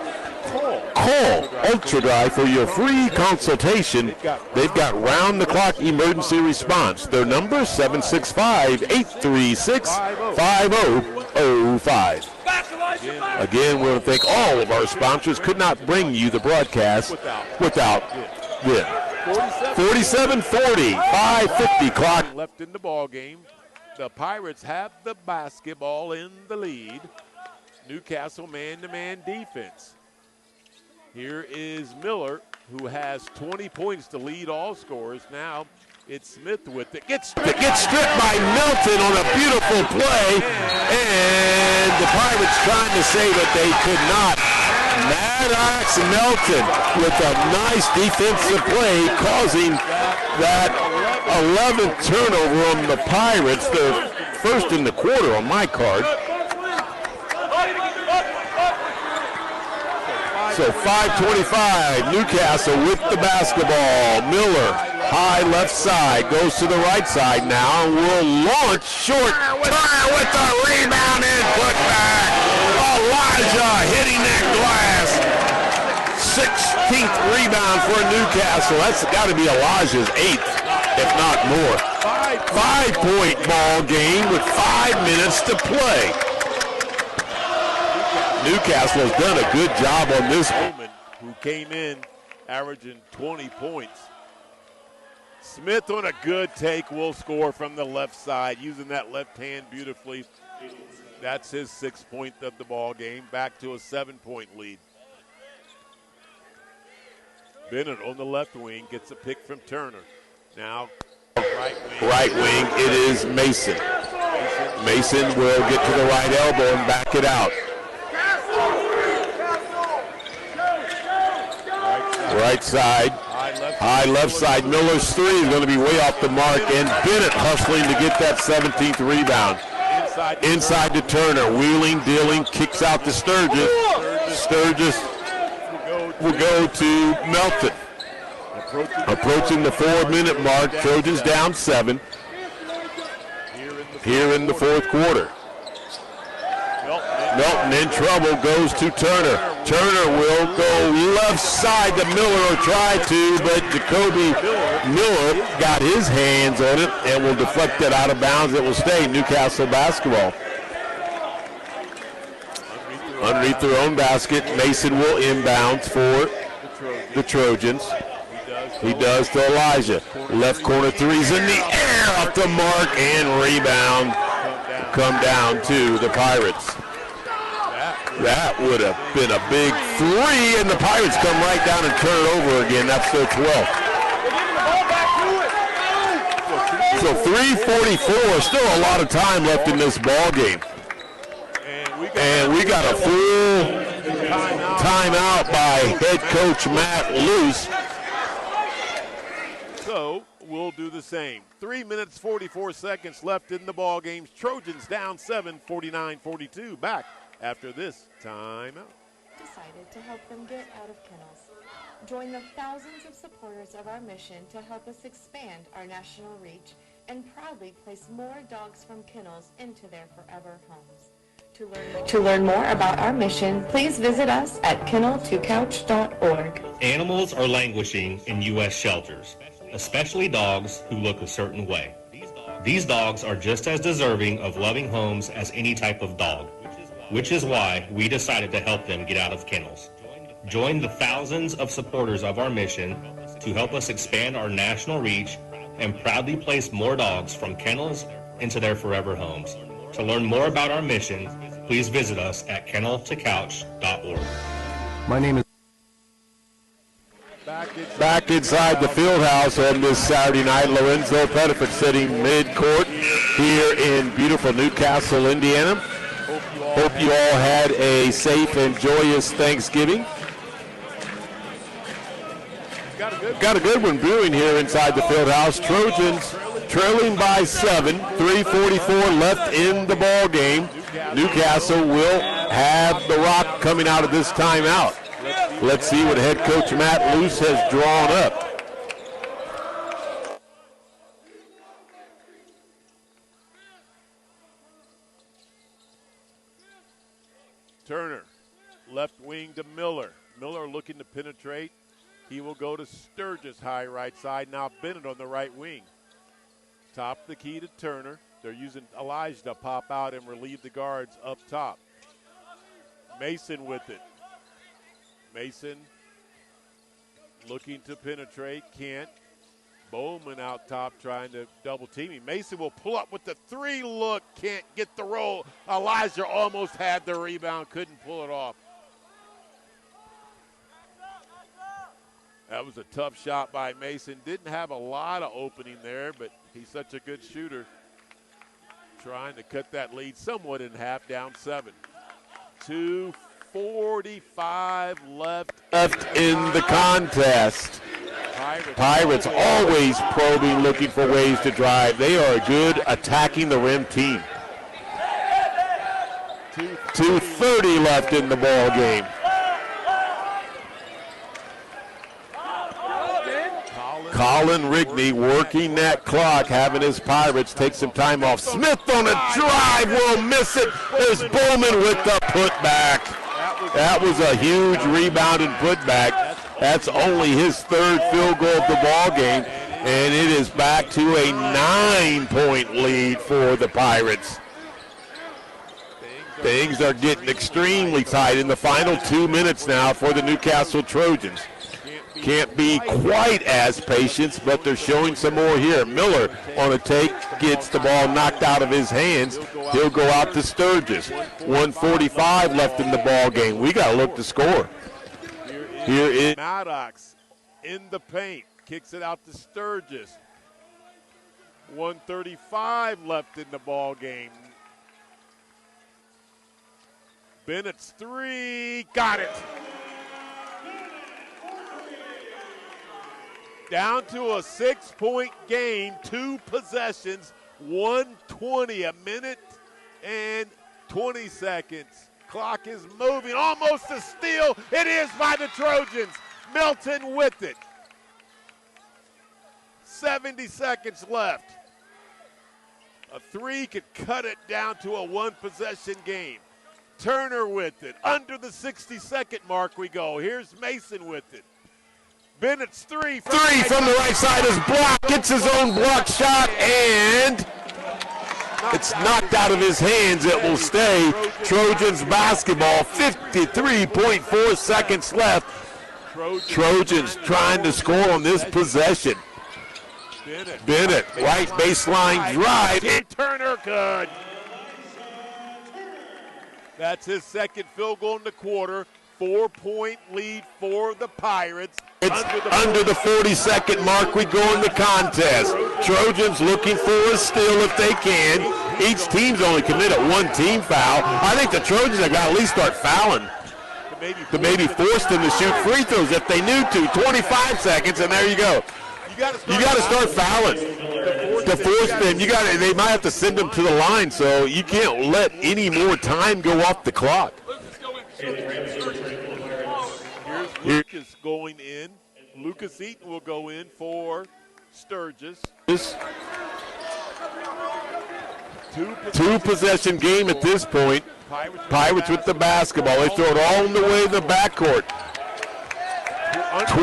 Call Ultra Dry for your free consultation. They've got round-the-clock emergency response. Their number, 765-836-5005. Again, we want to thank all of our sponsors. Could not bring you the broadcast without them. 47-40, 5:50 clock. Left in the ball game. The Pirates have the basketball in the lead. Newcastle man-to-man defense. Here is Miller, who has 20 points to lead all scorers. Now it's Smith with it. Gets stripped by Melton on a beautiful play, and the Pirates trying to say that they could not. Maddox Melton with a nice defensive play, causing that 11th turnover on the Pirates, the first in the quarter on my card. So 5:25, Newcastle with the basketball. Miller, high left side, goes to the right side now, and will launch short. Turner with the rebound and put back. Elijah hitting that glass. 16th rebound for Newcastle. That's got to be Elijah's 8th, if not more. 5-point ball game with 5 minutes to play. Newcastle has done a good job on this one. Who came in averaging 20 points. Smith on a good take will score from the left side, using that left hand beautifully. That's his 6th point of the ball game, back to a 7-point lead. Bennett on the left wing gets a pick from Turner. Now right wing, it is Mason. Mason will get to the right elbow and back it out. Right side, high left side. Miller's 3 is going to be way off the mark, and Bennett hustling to get that 17th rebound. Inside to Turner, wheeling, dealing, kicks out to Sturgis. Sturgis will go to Melton. Approaching the 4-minute mark, Trojans down 7 here in the fourth quarter. Melton in trouble, goes to Turner. Turner will go left side to Miller, or try to, but Jacoby Miller got his hands on it and will deflect it out of bounds. It will stay Newcastle basketball. Underneath their own basket, Mason will inbounds for the Trojans. He does to Elijah. Left corner 3's in the air, off the mark, and rebound come down to the Pirates. That would have been a big 3, and the Pirates come right down and turn it over again. That's their 12th. So 3:44, still a lot of time left in this ball game. And we got a full timeout by head coach Matt Luce. So we'll do the same. 3 minutes, 44 seconds left in the ball game. Trojans down 7, 49-42. Back after this timeout. Decided to help them get out of kennels. Join the thousands of supporters of our mission to help us expand our national reach and proudly place more dogs from kennels into their forever homes. To learn more about our mission, please visit us at kennel2couch.org. Animals are languishing in U.S. shelters, especially dogs who look a certain way. These dogs are just as deserving of loving homes as any type of dog, which is why we decided to help them get out of kennels. Join the thousands of supporters of our mission to help us expand our national reach and proudly place more dogs from kennels into their forever homes. To learn more about our mission, please visit us at kenneltocouch.org. My name is Back inside the field house on this Saturday night, Lorenzo Pettiford sitting mid-court here in beautiful Newcastle, Indiana. Hope you all had a safe and joyous Thanksgiving. Got a good one brewing here inside the field house. Trojans trailing by 7, 3:44 left in the ball game. Newcastle will have the rock coming out of this timeout. Let's see what head coach Matt Luce has drawn up. Turner, left wing to Miller. Miller looking to penetrate. He will go to Sturgis, high right side. Now Bennett on the right wing. Top the key to Turner. They're using Elijah to pop out and relieve the guards up top. Mason with it. Mason looking to penetrate, can't. Bowman out top trying to double team him. Mason will pull up with the 3 look, can't get the roll. Elijah almost had the rebound, couldn't pull it off. That was a tough shot by Mason. Didn't have a lot of opening there, but he's such a good shooter. Trying to cut that lead somewhat in half, down 7. 2:45 left In the contest. Pirates always probing, looking for ways to drive. They are a good attacking the rim team. 2:30 left in the ball game. Colin Rigney working that clock, having his Pirates take some time off. Smith on a drive will miss it. There's Bowman with the putback. That was a huge rebound and putback. That's only his 3rd field goal of the ball game, and it is back to a 9-point lead for the Pirates. Things are getting extremely tight in the final 2 minutes now for the Newcastle Trojans. Can't be quite as patient, but they're showing some more here. Miller on a take, gets the ball knocked out of his hands. He'll go out to Sturgis. 1:45 left in the ball game. We got to look to score. Here is Maddox in the paint, kicks it out to Sturgis. 1:35 left in the ball game. Bennett's 3, got it. Down to a 6-point game, 2 possessions, 1:20, a minute and 20 seconds. Clock is moving, almost a steal. It is by the Trojans. Melton with it. 70 seconds left. A 3 could cut it down to a 1-possession game. Turner with it. Under the 60-second mark we go. Here's Mason with it. Bennett's 3 from the right side is blocked. Gets his own block shot, and it's knocked out of his hands. It will stay Trojans basketball. 53.4 seconds left. Trojans trying to score on this possession. Bennett, right baseline drive. Turner good. That's his 2nd field goal in the quarter. 4-point lead for the Pirates. It's under the 40-second mark. We go in the contest. Trojans looking for a steal if they can. Each team's only committed 1 team foul. I think the Trojans have got to at least start fouling to maybe force them to shoot free throws if they knew to. 25 seconds, and there you go. You got to start fouling to force them. They might have to send them to the line, so you can't let any more time go off the clock. Here's Lucas going in. Lucas Eaton will go in for Sturgis. Two possession game at this point. Pirates with the basketball. They throw it all in the way of the backcourt.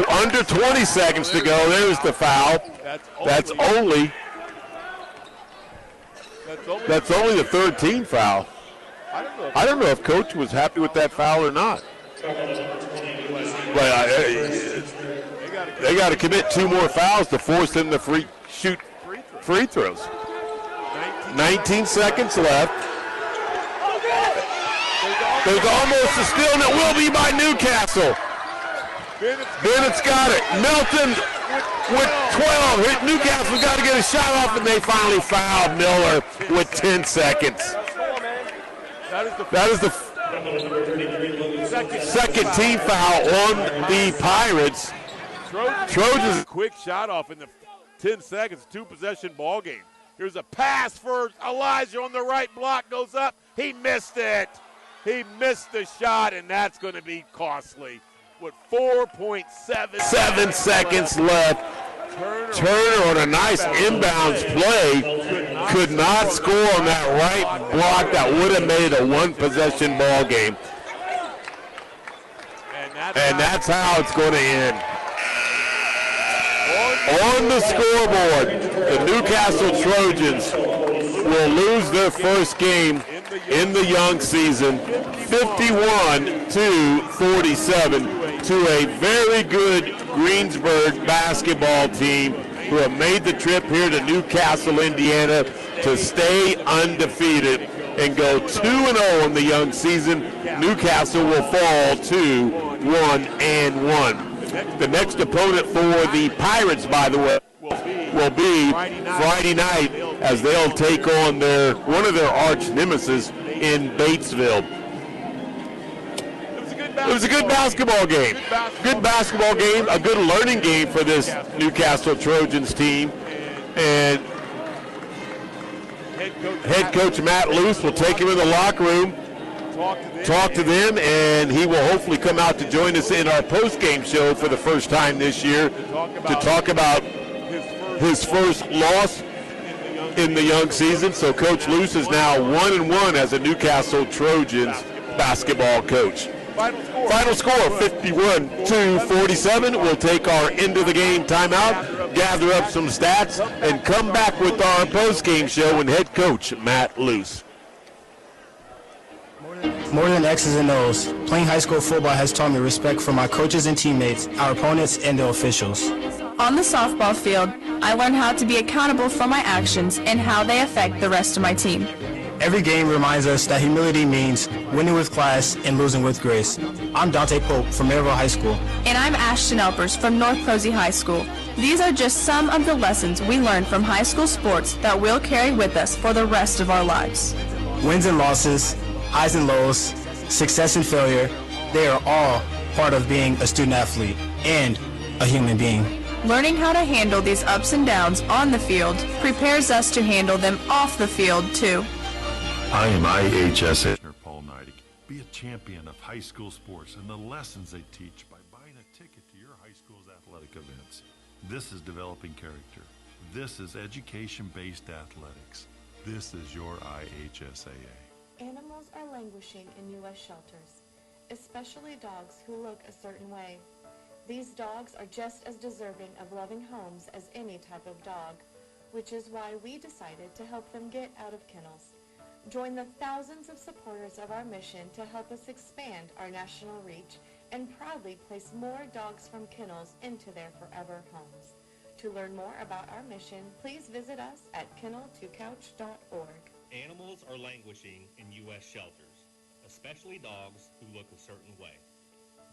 Under 20 seconds to go. There's the foul. That's only the 3rd team foul. I don't know if Coach was happy with that foul or not. But they got to commit 2 more fouls to force them to shoot free throws. 19 seconds left. There's almost a steal, and it will be by Newcastle. Bennett's got it. Melton with 12. Newcastle's got to get a shot off, and they finally fouled Miller with 10 seconds. That is the second team foul on the Pirates. Trojans. Quick shot off in the 10 seconds, 2-possession ball game. Here's a pass for Elijah on the right block, goes up. He missed it. He missed the shot, and that's going to be costly. With 4.7 seconds left. Turner on a nice inbounds play could not score on that right block. That would have made it a one-possession ball game. And that's how it's going to end. On the scoreboard, the Newcastle Trojans will lose their first game in the young season, 51-47, to a very good Greensburg basketball team who have made the trip here to Newcastle, Indiana, to stay undefeated and go 2-0 in the young season. Newcastle will fall to 1-1. The next opponent for the Pirates, by the way, will be Friday night as they'll take on one of their arch nemesis in Batesville. It was a good basketball game. Good basketball game, a good learning game for this Newcastle Trojans team. And head coach Matt Luce will take him in the locker room, talk to them, and he will hopefully come out to join us in our post-game show for the first time this year to talk about his first loss in the young season. So Coach Luce is now 1-1 as a Newcastle Trojans basketball coach. Final score 51-47. We'll take our end of the game timeout, gather up some stats, and come back with our post-game show and head coach Matt Luce. More than X's and O's, playing high school football has taught me respect for my coaches and teammates, our opponents, and the officials. On the softball field, I learned how to be accountable for my actions and how they affect the rest of my team. Every game reminds us that humility means winning with class and losing with grace. I'm Dante Pope from Maryville High School. And I'm Ashton Elpers from North Posey High School. These are just some of the lessons we learned from high school sports that we'll carry with us for the rest of our lives. Wins and losses, highs and lows, success and failure, they are all part of being a student athlete and a human being. Learning how to handle these ups and downs on the field prepares us to handle them off the field too. I am IHSA Commissioner Paul Neidig. Be a champion of high school sports and the lessons they teach by buying a ticket to your high school's athletic events. This is developing character. This is education-based athletics. This is your IHSAA. Animals are languishing in U.S. shelters, especially dogs who look a certain way. These dogs are just as deserving of loving homes as any type of dog, which is why we decided to help them get out of kennels. Join the thousands of supporters of our mission to help us expand our national reach and proudly place more dogs from kennels into their forever homes. To learn more about our mission, please visit us at kennel2couch.org. Animals are languishing in U.S. shelters, especially dogs who look a certain way.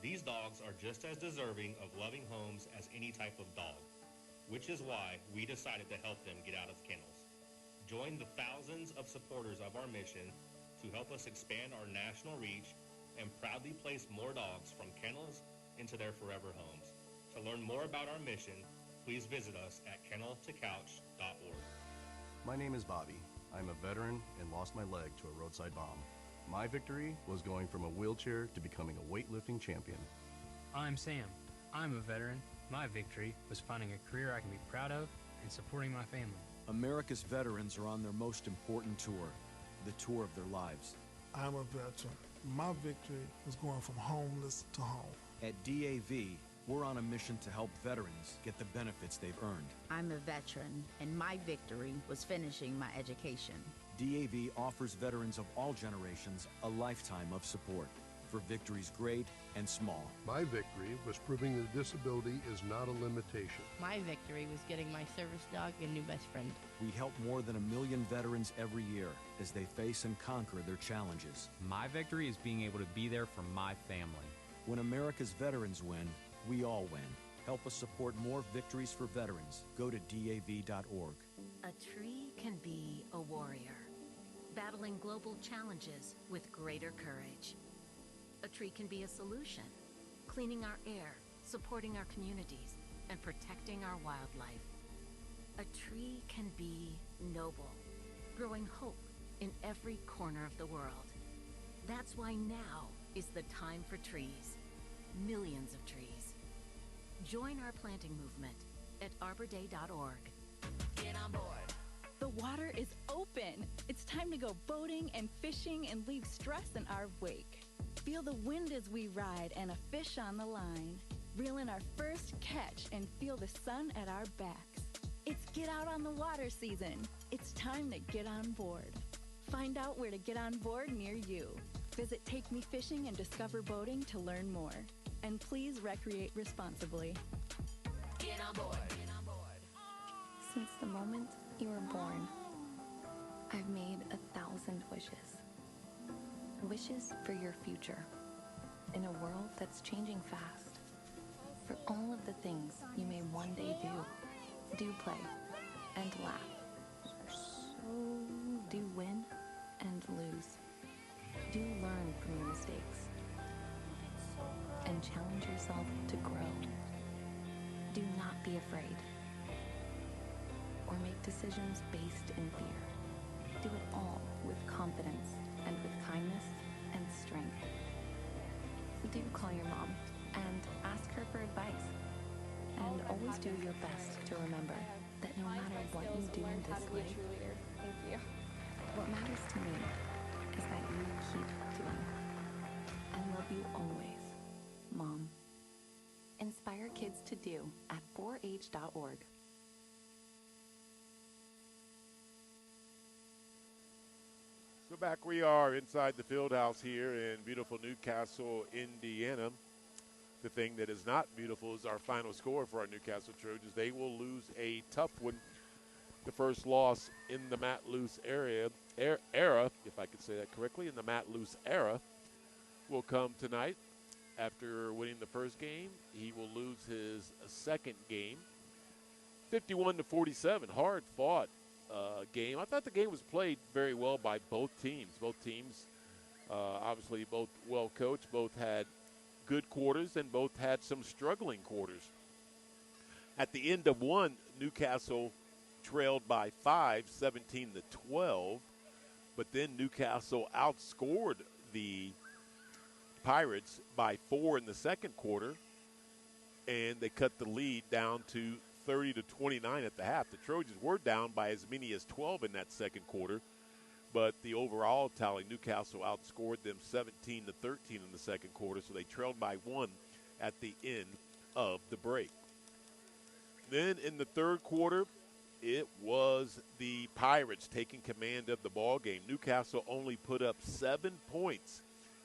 These dogs are just as deserving of loving homes as any type of dog, which is why we decided to help them get out of kennels. Join the thousands of supporters of our mission to help us expand our national reach and proudly place more dogs from kennels into their forever homes. To learn more about our mission, please visit us at kennel2couch.org. My name is Bobby. I'm a veteran and lost my leg to a roadside bomb. My victory was going from a wheelchair to becoming a weightlifting champion. I'm Sam. I'm a veteran. My victory was finding a career I can be proud of and supporting my family. America's veterans are on their most important tour, the tour of their lives. I'm a veteran. My victory was going from homeless to home. At DAV, we're on a mission to help veterans get the benefits they've earned. I'm a veteran, and my victory was finishing my education. DAV offers veterans of all generations a lifetime of support. for victories great and small. My victory was proving that disability is not a limitation. My victory was getting my service dog a new best friend. We help more than 1 million veterans every year as they face and conquer their challenges. My victory is being able to be there for my family. When America's veterans win, we all win. Help us support more victories for veterans. Go to DAV.org. A tree can be a warrior, battling global challenges with greater courage. A tree can be a solution, cleaning our air, supporting our communities, and protecting our wildlife. A tree can be noble, growing hope in every corner of the world. That's why now is the time for trees, millions of trees. Join our planting movement at arborday.org. Get on board. The water is open. It's time to go boating and fishing and leave stress in our wake. Feel the wind as we ride and a fish on the line. Reel in our first catch and feel the sun at our backs. It's get out on the water season. It's time to get on board. Find out where to get on board near you. Visit Take Me Fishing and Discover Boating to learn more. And please recreate responsibly. Get on board. Since the moment you were born, I've made 1,000 wishes. Wishes for your future. In a world that's changing fast. For all of the things you may one day do play and laugh. Do win and lose. Do learn from your mistakes. And challenge yourself to grow. Do not be afraid. Or make decisions based in fear. Do it all with confidence and with kindness and strength. Do call your mom and ask her for advice. And always do your best to remember that no matter what you do in this life, what matters to me is that you keep doing. I love you always, Mom. Inspire kids to do at 4h.org. So back we are inside the field house here in beautiful Newcastle, Indiana. The thing that is not beautiful is our final score for our Newcastle Trojans. They will lose a tough one. The first loss in the Matt Luce era, if I could say that correctly, in the Matt Luce era, will come tonight. After winning the first game, he will lose his second game. 51-47, hard fought game. I thought the game was played very well by both teams. Both teams, obviously, both well coached. Both had good quarters and both had some struggling quarters. At the end of one, Newcastle trailed by 5, 17-12. But then Newcastle outscored the Pirates by 4 in the second quarter, and they cut the lead down to 30-29 at the half. The Trojans were down by as many as 12 in that second quarter, but the overall tally, Newcastle outscored them 17-13 in the second quarter, so they trailed by 1 at the end of the break. Then in the third quarter, it was the Pirates taking command of the ball game. Newcastle only put up 7 points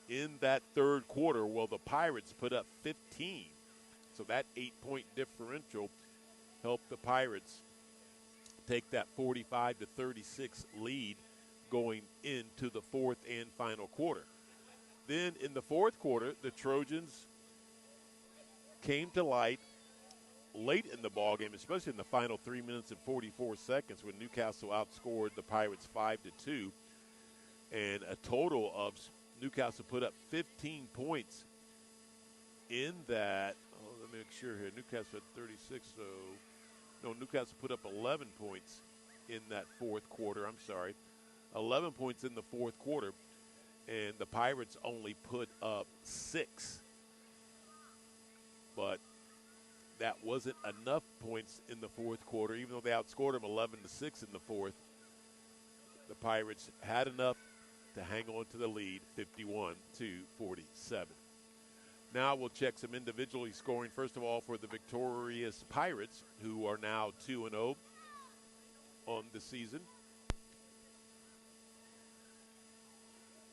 in that third quarter, while the Pirates put up 15. So that 8-point differential helped the Pirates take that 45-36 lead going into the fourth and final quarter. Then in the fourth quarter, the Trojans came to light late in the ballgame, especially in the final 3 minutes and 44 seconds when Newcastle outscored the Pirates 5-2. And a total of Newcastle put up 15 points in that. Oh, let me make sure here. Newcastle had 36, so no, Newcastle put up 11 points in that fourth quarter. I'm sorry. 11 points in the fourth quarter, and the Pirates only put up 6. But that wasn't enough points in the fourth quarter, even though they outscored them 11-6 in the fourth. The Pirates had enough to hang on to the lead, 51-47. Now we'll check some individually scoring. First of all, for the victorious Pirates, who are now 2-0 on the season.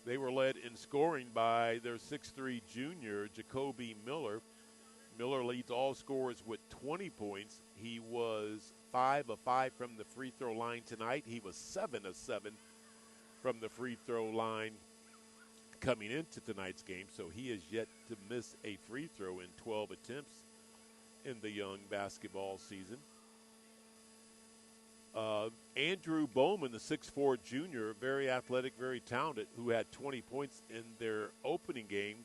They were led in scoring by their 6'3 junior, Jacoby Miller. Miller leads all scorers with 20 points. He was 5 of 5 from the free throw line tonight. He was 7 of 7 from the free throw line coming into tonight's game, so he has yet to miss a free throw in 12 attempts in the young basketball season. Andrew Bowman, the 6'4 junior, very athletic, very talented, who had 20 points in their opening game,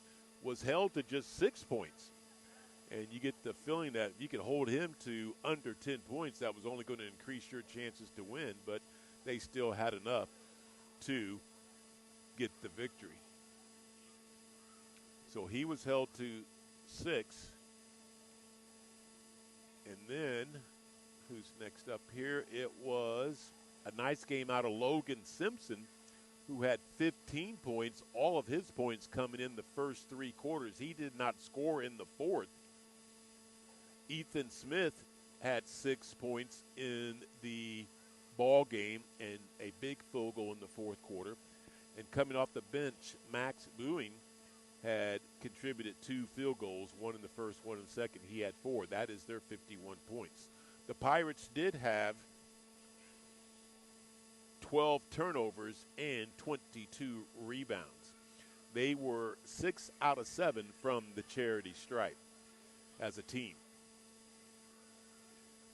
was held to just 6 points. And you get the feeling that if you could hold him to under 10 points, that was only going to increase your chances to win, but they still had enough to get the victory. So he was held to 6. And then, who's next up here? It was a nice game out of Logan Simpson, who had 15 points, all of his points coming in the first 3 quarters. He did not score in the fourth. Ethan Smith had 6 points in the ball game and a big field goal in the fourth quarter. And coming off the bench, Max Boeing had contributed 2 field goals, one in the first, one in the second. He had 4. That is their 51 points. The Pirates did have 12 turnovers and 22 rebounds. They were 6 out of 7 from the charity stripe as a team.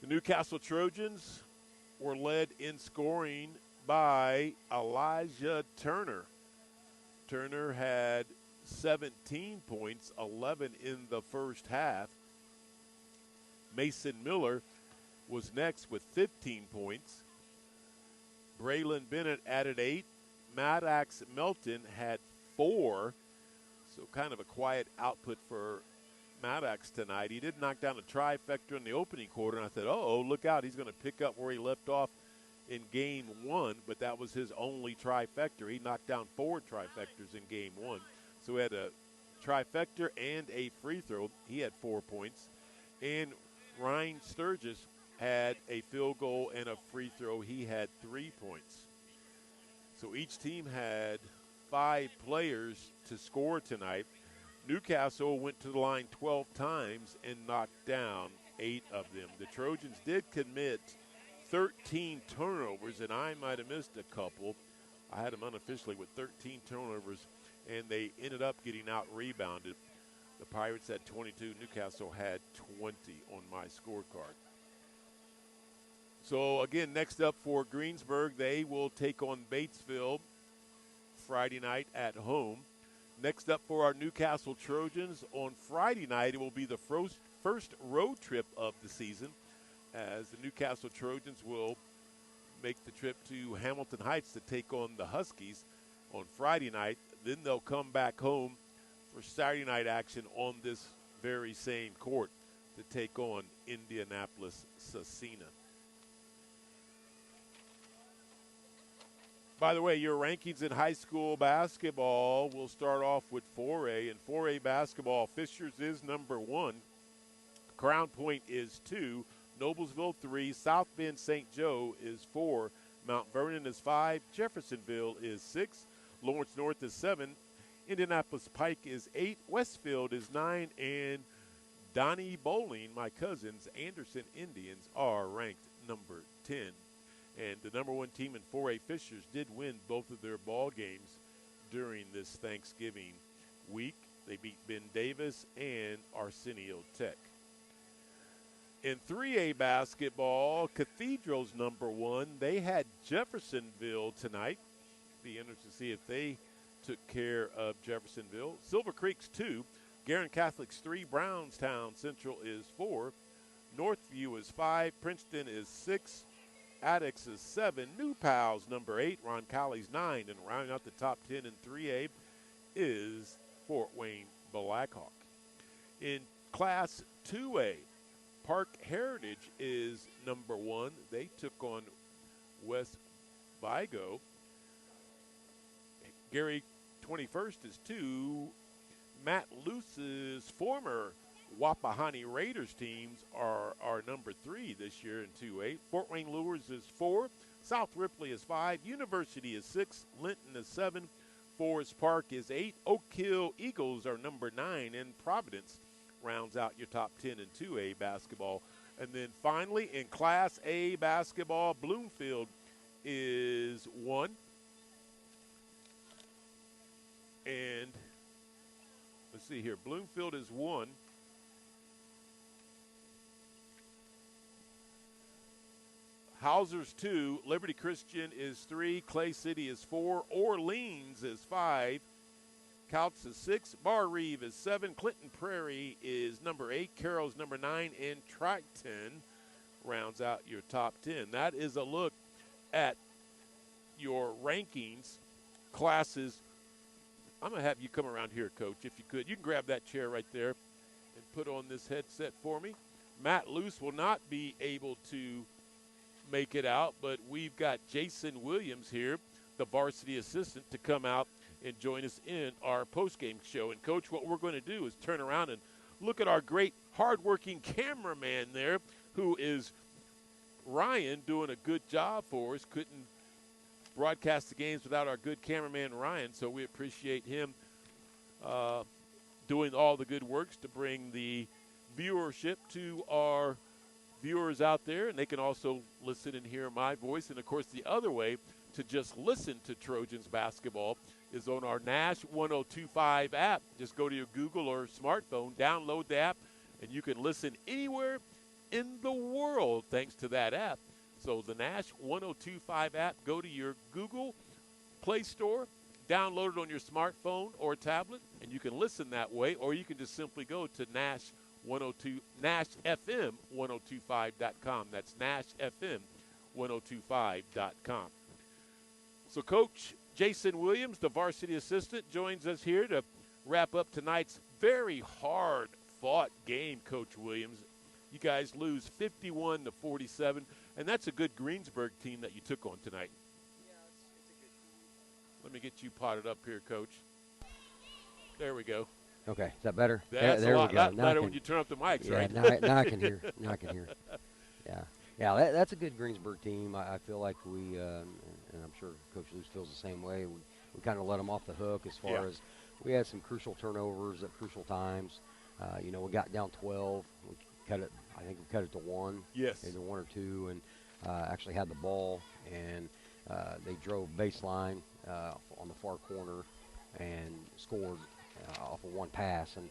The Newcastle Trojans were led in scoring by Elijah Turner. Turner had 17 points, 11 in the first half. Mason Miller was next with 15 points. Braylon Bennett added 8. Maddox Melton had 4. So kind of a quiet output for Maddox tonight. He did knock down a trifecta in the opening quarter, and I said, oh, look out. He's going to pick up where he left off in game 1, but that was his only trifecta. He knocked down 4 trifectas in game 1. So he had a trifecta and a free throw. He had 4 points. And Ryan Sturgis had a field goal and a free throw. He had 3 points. So each team had 5 players to score tonight. Newcastle went to the line 12 times and knocked down 8 of them. The Trojans did commit 13 turnovers, and I might have missed a couple. I had them unofficially with 13 turnovers, and they ended up getting out-rebounded. The Pirates had 22. Newcastle had 20 on my scorecard. So, again, next up for Greensburg, they will take on Batesville Friday night at home. Next up for our Newcastle Trojans, on Friday night, it will be the first road trip of the season, as the Newcastle Trojans will make the trip to Hamilton Heights to take on the Huskies on Friday night. Then they'll come back home for Saturday night action on this very same court to take on Indianapolis Scecina. By the way, your rankings in high school basketball will start off with 4A. In 4A basketball, Fishers is number 1. Crown Point is 2. Noblesville 3. South Bend St. Joe is 4. Mount Vernon is 5. Jeffersonville is 6. Lawrence North is 7. Indianapolis Pike is 8. Westfield is 9. And Donnie Bowling, my cousins, Anderson Indians, are ranked number 10. And the number 1 team in 4A Fishers did win both of their ball games during this Thanksgiving week. They beat Ben Davis and Arsenio Tech. In 3A basketball, Cathedral's number 1. They had Jeffersonville tonight. Be interested to see if they took care of Jeffersonville. Silver Creek's 2. Garin Catholic's 3. Brownstown Central is 4. Northview is 5. Princeton is 6. Addix is 7. New Pal's number 8. Roncalli's 9. And rounding out the top 10 in 3A is Fort Wayne Blackhawk. In Class 2A, Park Heritage is number 1. They took on West Vigo. Gary 21st is 2. Matt Luce's former Wapahani Raiders teams are number 3 this year in 2A. Fort Wayne Lures is 4. South Ripley is 5. University is 6. Linton is 7. Forest Park is 8. Oak Hill Eagles are number 9, and Providence rounds out your top 10 in 2A basketball. And then finally, in Class A basketball, Bloomfield is 1. And let's see here. Bloomfield is 1. Hauser's 2. Liberty Christian is 3. Clay City is 4. Orleans is 5. Couts is 6. Bar Reeve is 7. Clinton Prairie is number 8. Carroll's number 9. And Triton rounds out your top 10. That is a look at your rankings, classes. I'm going to have you come around here, Coach, if you could. You can grab that chair right there and put on this headset for me. Matt Luce will not be able to make it out, but we've got Jason Williams here, the varsity assistant, to come out and join us in our postgame show. And, Coach, what we're going to do is turn around and look at our great hardworking cameraman there, who is Ryan, doing a good job for us. Couldn't broadcast the games without our good cameraman Ryan, so we appreciate him doing all the good works to bring the viewership to our viewers out there, and they can also listen and hear my voice. And, of course, the other way to just listen to Trojans basketball is on our Nash 1025 app. Just go to your Google or smartphone, download the app, and you can listen anywhere in the world thanks to that app. So the Nash 1025 app, go to your Google Play Store, download it on your smartphone or tablet, and you can listen that way, or you can just simply go to NashFM1025.com. That's NashFM1025.com. So Coach Jason Williams, the varsity assistant, joins us here to wrap up tonight's very hard-fought game, Coach Williams. You guys lose 51-47, and that's a good Greensburg team that you took on tonight. Yeah, it's a good team. Let me get you potted up here, Coach. There we go. Okay, is that better? That's there a lot we go. better when you turn up the mics, yeah, right? Now I can hear. Now I can hear. Yeah, that's a good Greensburg team. I feel like we, and I'm sure Coach Luce feels the same way, we kind of let them off the hook as far as we had some crucial turnovers at crucial times. We got down 12. We cut it. I think we cut it to 1. Yes. Either 1 or 2, and actually had the ball, and they drove baseline on the far corner and scored off of one pass. And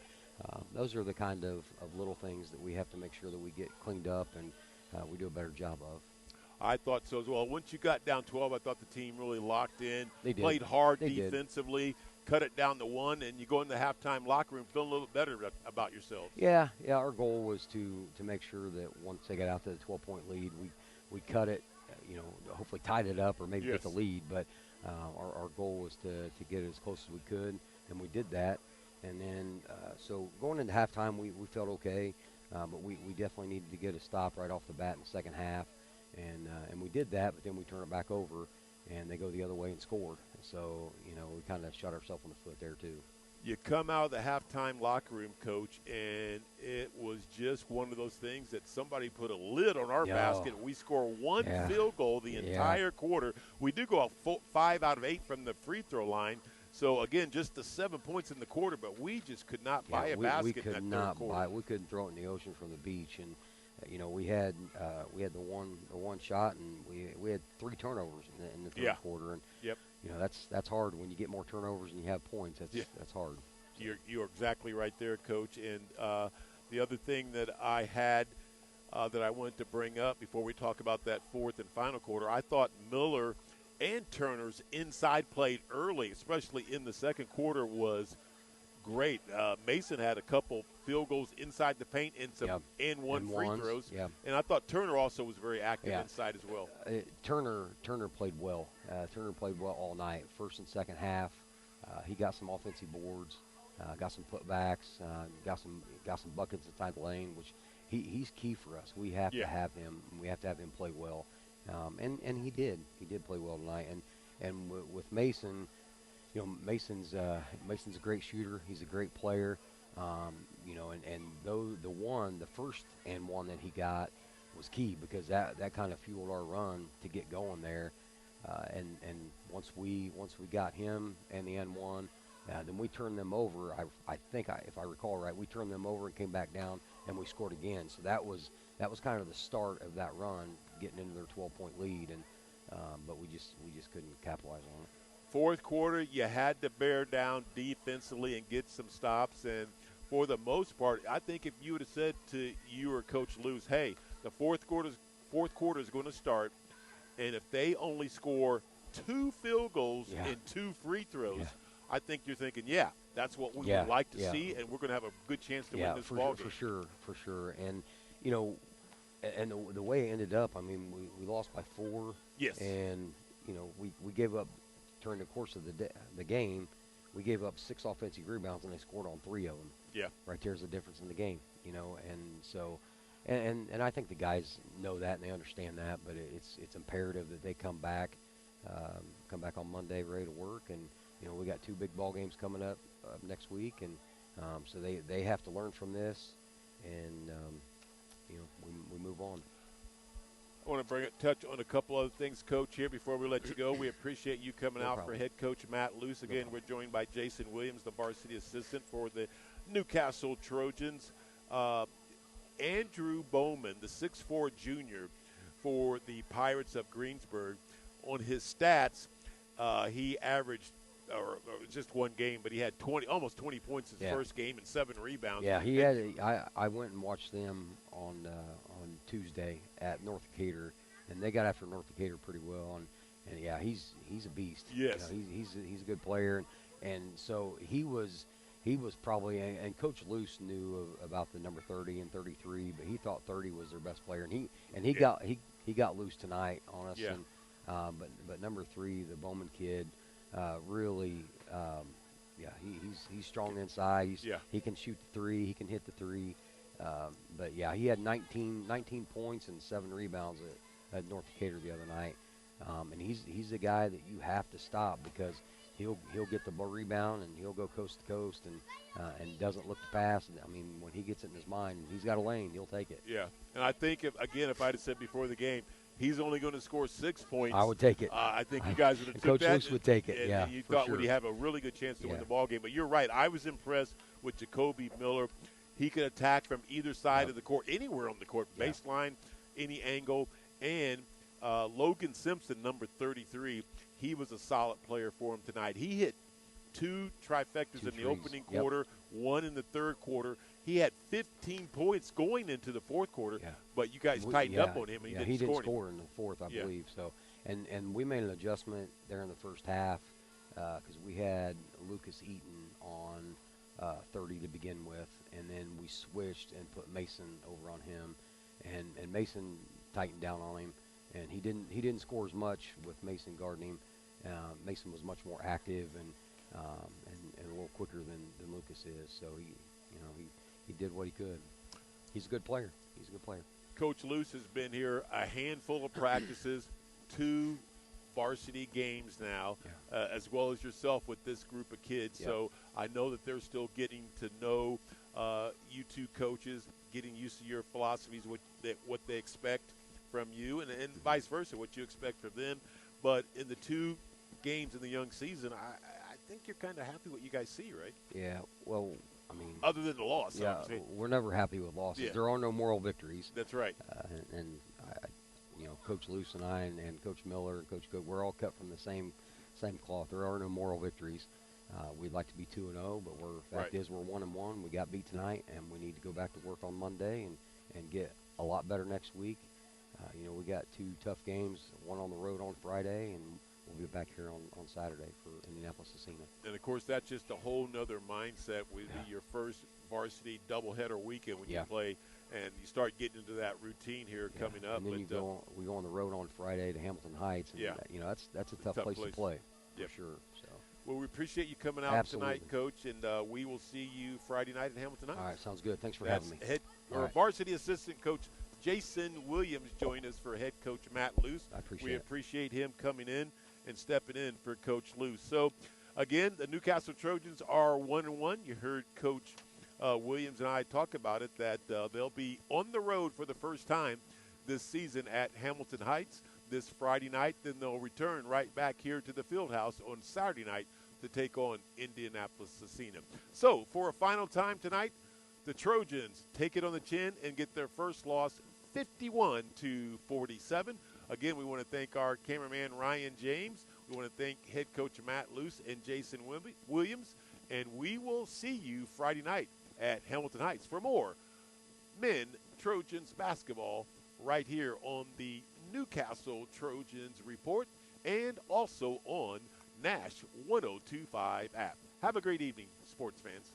those are the kind of little things that we have to make sure that we get cleaned up and we do a better job of. I thought so as well. Once you got down 12, I thought the team really locked in. They did. Played hard They did. defensively, cut it down to 1, and you go in the halftime locker room feeling a little bit better about yourselves. Yeah. Our goal was to make sure that once they got out to the 12-point lead, we cut it, hopefully tied it up or maybe get the lead. But our goal was to get it as close as we could, and we did that. And then so going into halftime, we felt okay, but we definitely needed to get a stop right off the bat in the second half. And we did that, but then we turned it back over, and they go the other way and scored. So, we kind of shot ourselves in the foot there too. You come out of the halftime locker room, Coach, and it was just one of those things that somebody put a lid on our basket. We score one field goal the entire quarter. We do go out 5 out of 8 from the free throw line. So, again, just the 7 points in the quarter, but we just could not buy a basket in that third quarter. We couldn't throw it in the ocean from the beach. And we had the one shot, and we had 3 turnovers in the third quarter, and that's hard when you get more turnovers and you have points. That's hard. You're exactly right there, Coach. And the other thing that I had that I wanted to bring up before we talk about that fourth and final quarter, I thought Miller and Turner's inside play early, especially in the second quarter, was great. Mason had a couple field goals inside the paint and some and-one free throws. Yeah. And I thought Turner also was very active inside as well. Turner played well. Turner played well all night. First and second half, he got some offensive boards, got some putbacks, got some buckets inside the lane, which he's key for us. We have to have him. We have to have him play well. And he did. He did play well tonight. And with Mason, Mason's a great shooter. He's a great player. And though the first and one that he got was key because that kind of fueled our run to get going there. And once we got him and the N1, then we turned them over. I think if I recall right, we turned them over and came back down and we scored again. So that was kind of the start of that run, getting into their 12-point lead, and but we just couldn't capitalize on it. Fourth quarter, you had to bear down defensively and get some stops, and for the most part, I think if you would have said to you or Coach Luce, hey, the fourth quarter is going to start, and if they only score 2 field goals and 2 free throws, I think you're thinking, that's what we would like to see, and we're going to have a good chance to win this ball game. For sure. And, you know, and the way it ended up, I mean, we lost by 4. Yes. And, you know, we gave up, during the course of the game, we gave up 6 offensive rebounds, and they scored on 3 of them. Yeah. Right there's the difference in the game, you know. And so, and I think the guys know that and they understand that, but it's imperative that they come back on Monday ready to work. And, you know, we got 2 big ball games coming up next week, and so they have to learn from this, and you know, we move on. I want to touch on a couple other things, Coach, here before we let you go. We appreciate you coming out for head coach Matt Luce. Again, we're joined by Jason Williams, the varsity assistant for the Newcastle Trojans. Andrew Bowman, the 6'4 junior for the Pirates of Greensburg, on his stats, he averaged or just one game, but he had almost 20 points his first game and 7 rebounds. Yeah, he had. I went and watched them on Tuesday at North Decatur, and they got after North Decatur pretty well. And yeah, he's a beast. Yes, you know, he's a good player, and so he was probably. And Coach Luce knew about the number 30 and 33, but he thought 30 was their best player, and he got loose tonight on us. Yeah. And, but number 3, the Bowman kid. Really, he's strong inside. He can shoot the 3. He can hit the 3. But yeah, he had 19 points and 7 rebounds at North Decatur the other night. And he's a guy that you have to stop because he'll get the ball rebound and he'll go coast to coast and doesn't look to pass. I mean, when he gets it in his mind, he's got a lane. He'll take it. Yeah, and I think if I'd have said before the game, he's only going to score 6 points, I would take it. I think you guys would have took Coach that. Luce would take it. And you thought would he have a really good chance to win the ball game. But you're right. I was impressed with Jacoby Miller. He could attack from either side of the court, anywhere on the court, baseline, any angle. And Logan Simpson, number 33, he was a solid player for him tonight. He hit 2 trifectas in the opening quarter, 1 in the third quarter. He had 15 points going into the fourth quarter, but you guys tightened up on him. And he didn't score him. in the fourth, I believe. So, and we made an adjustment there in the first half because we had Lucas Eaton on 30 to begin with, and then we switched and put Mason over on him, and Mason tightened down on him, and he didn't score as much with Mason guarding him. Mason was much more active and a little quicker than Lucas is. So he did what he could. He's a good player. Coach Luce has been here a handful of practices, 2 varsity games now, as well as yourself with this group of kids. So I know that they're still getting to know you two coaches, getting used to your philosophies, what they expect from you, and vice versa, what you expect from them. But in the 2 games in the young season, I think you're kind of happy what you guys see, right? Yeah, well, I mean, other than the loss, we're never happy with losses. Yeah. There are no moral victories. That's right. And Coach Luce and I and Coach Miller and Coach Cook, we're all cut from the same cloth. There are no moral victories. We'd like to be 2-0, but fact is we're 1-1. We got beat tonight, and we need to go back to work on Monday and get a lot better next week. We got 2 tough games, one on the road on Friday, and we'll be back here on Saturday for Indianapolis-Scecina. And, of course, that's just a whole nother mindset with your first varsity doubleheader weekend when you play, and you start getting into that routine here coming up. And then we go on the road on Friday to Hamilton Heights, and that's a tough place to play, for sure. So. Well, we appreciate you coming out tonight, Coach, and we will see you Friday night at Hamilton Heights. All right, sounds good. Thanks for having me. Varsity assistant coach Jason Williams joined us for head coach Matt Luce. We appreciate him coming in and stepping in for Coach Luce. So, again, the Newcastle Trojans are 1-1. You heard Coach Williams and I talk about it, that they'll be on the road for the first time this season at Hamilton Heights. this Friday night. Then they'll return right back here to the field house on Saturday night to take on Indianapolis Cecina. So for a final time tonight, the Trojans take it on the chin and get their first loss 51-47. Again, we want to thank our cameraman Ryan James. We want to thank head coach Matt Luce and Jason Williams. And we will see you Friday night at Hamilton Heights for more men Trojans basketball right here on the Newcastle Trojans Report and also on Nash 102.5 app. Have a great evening, sports fans.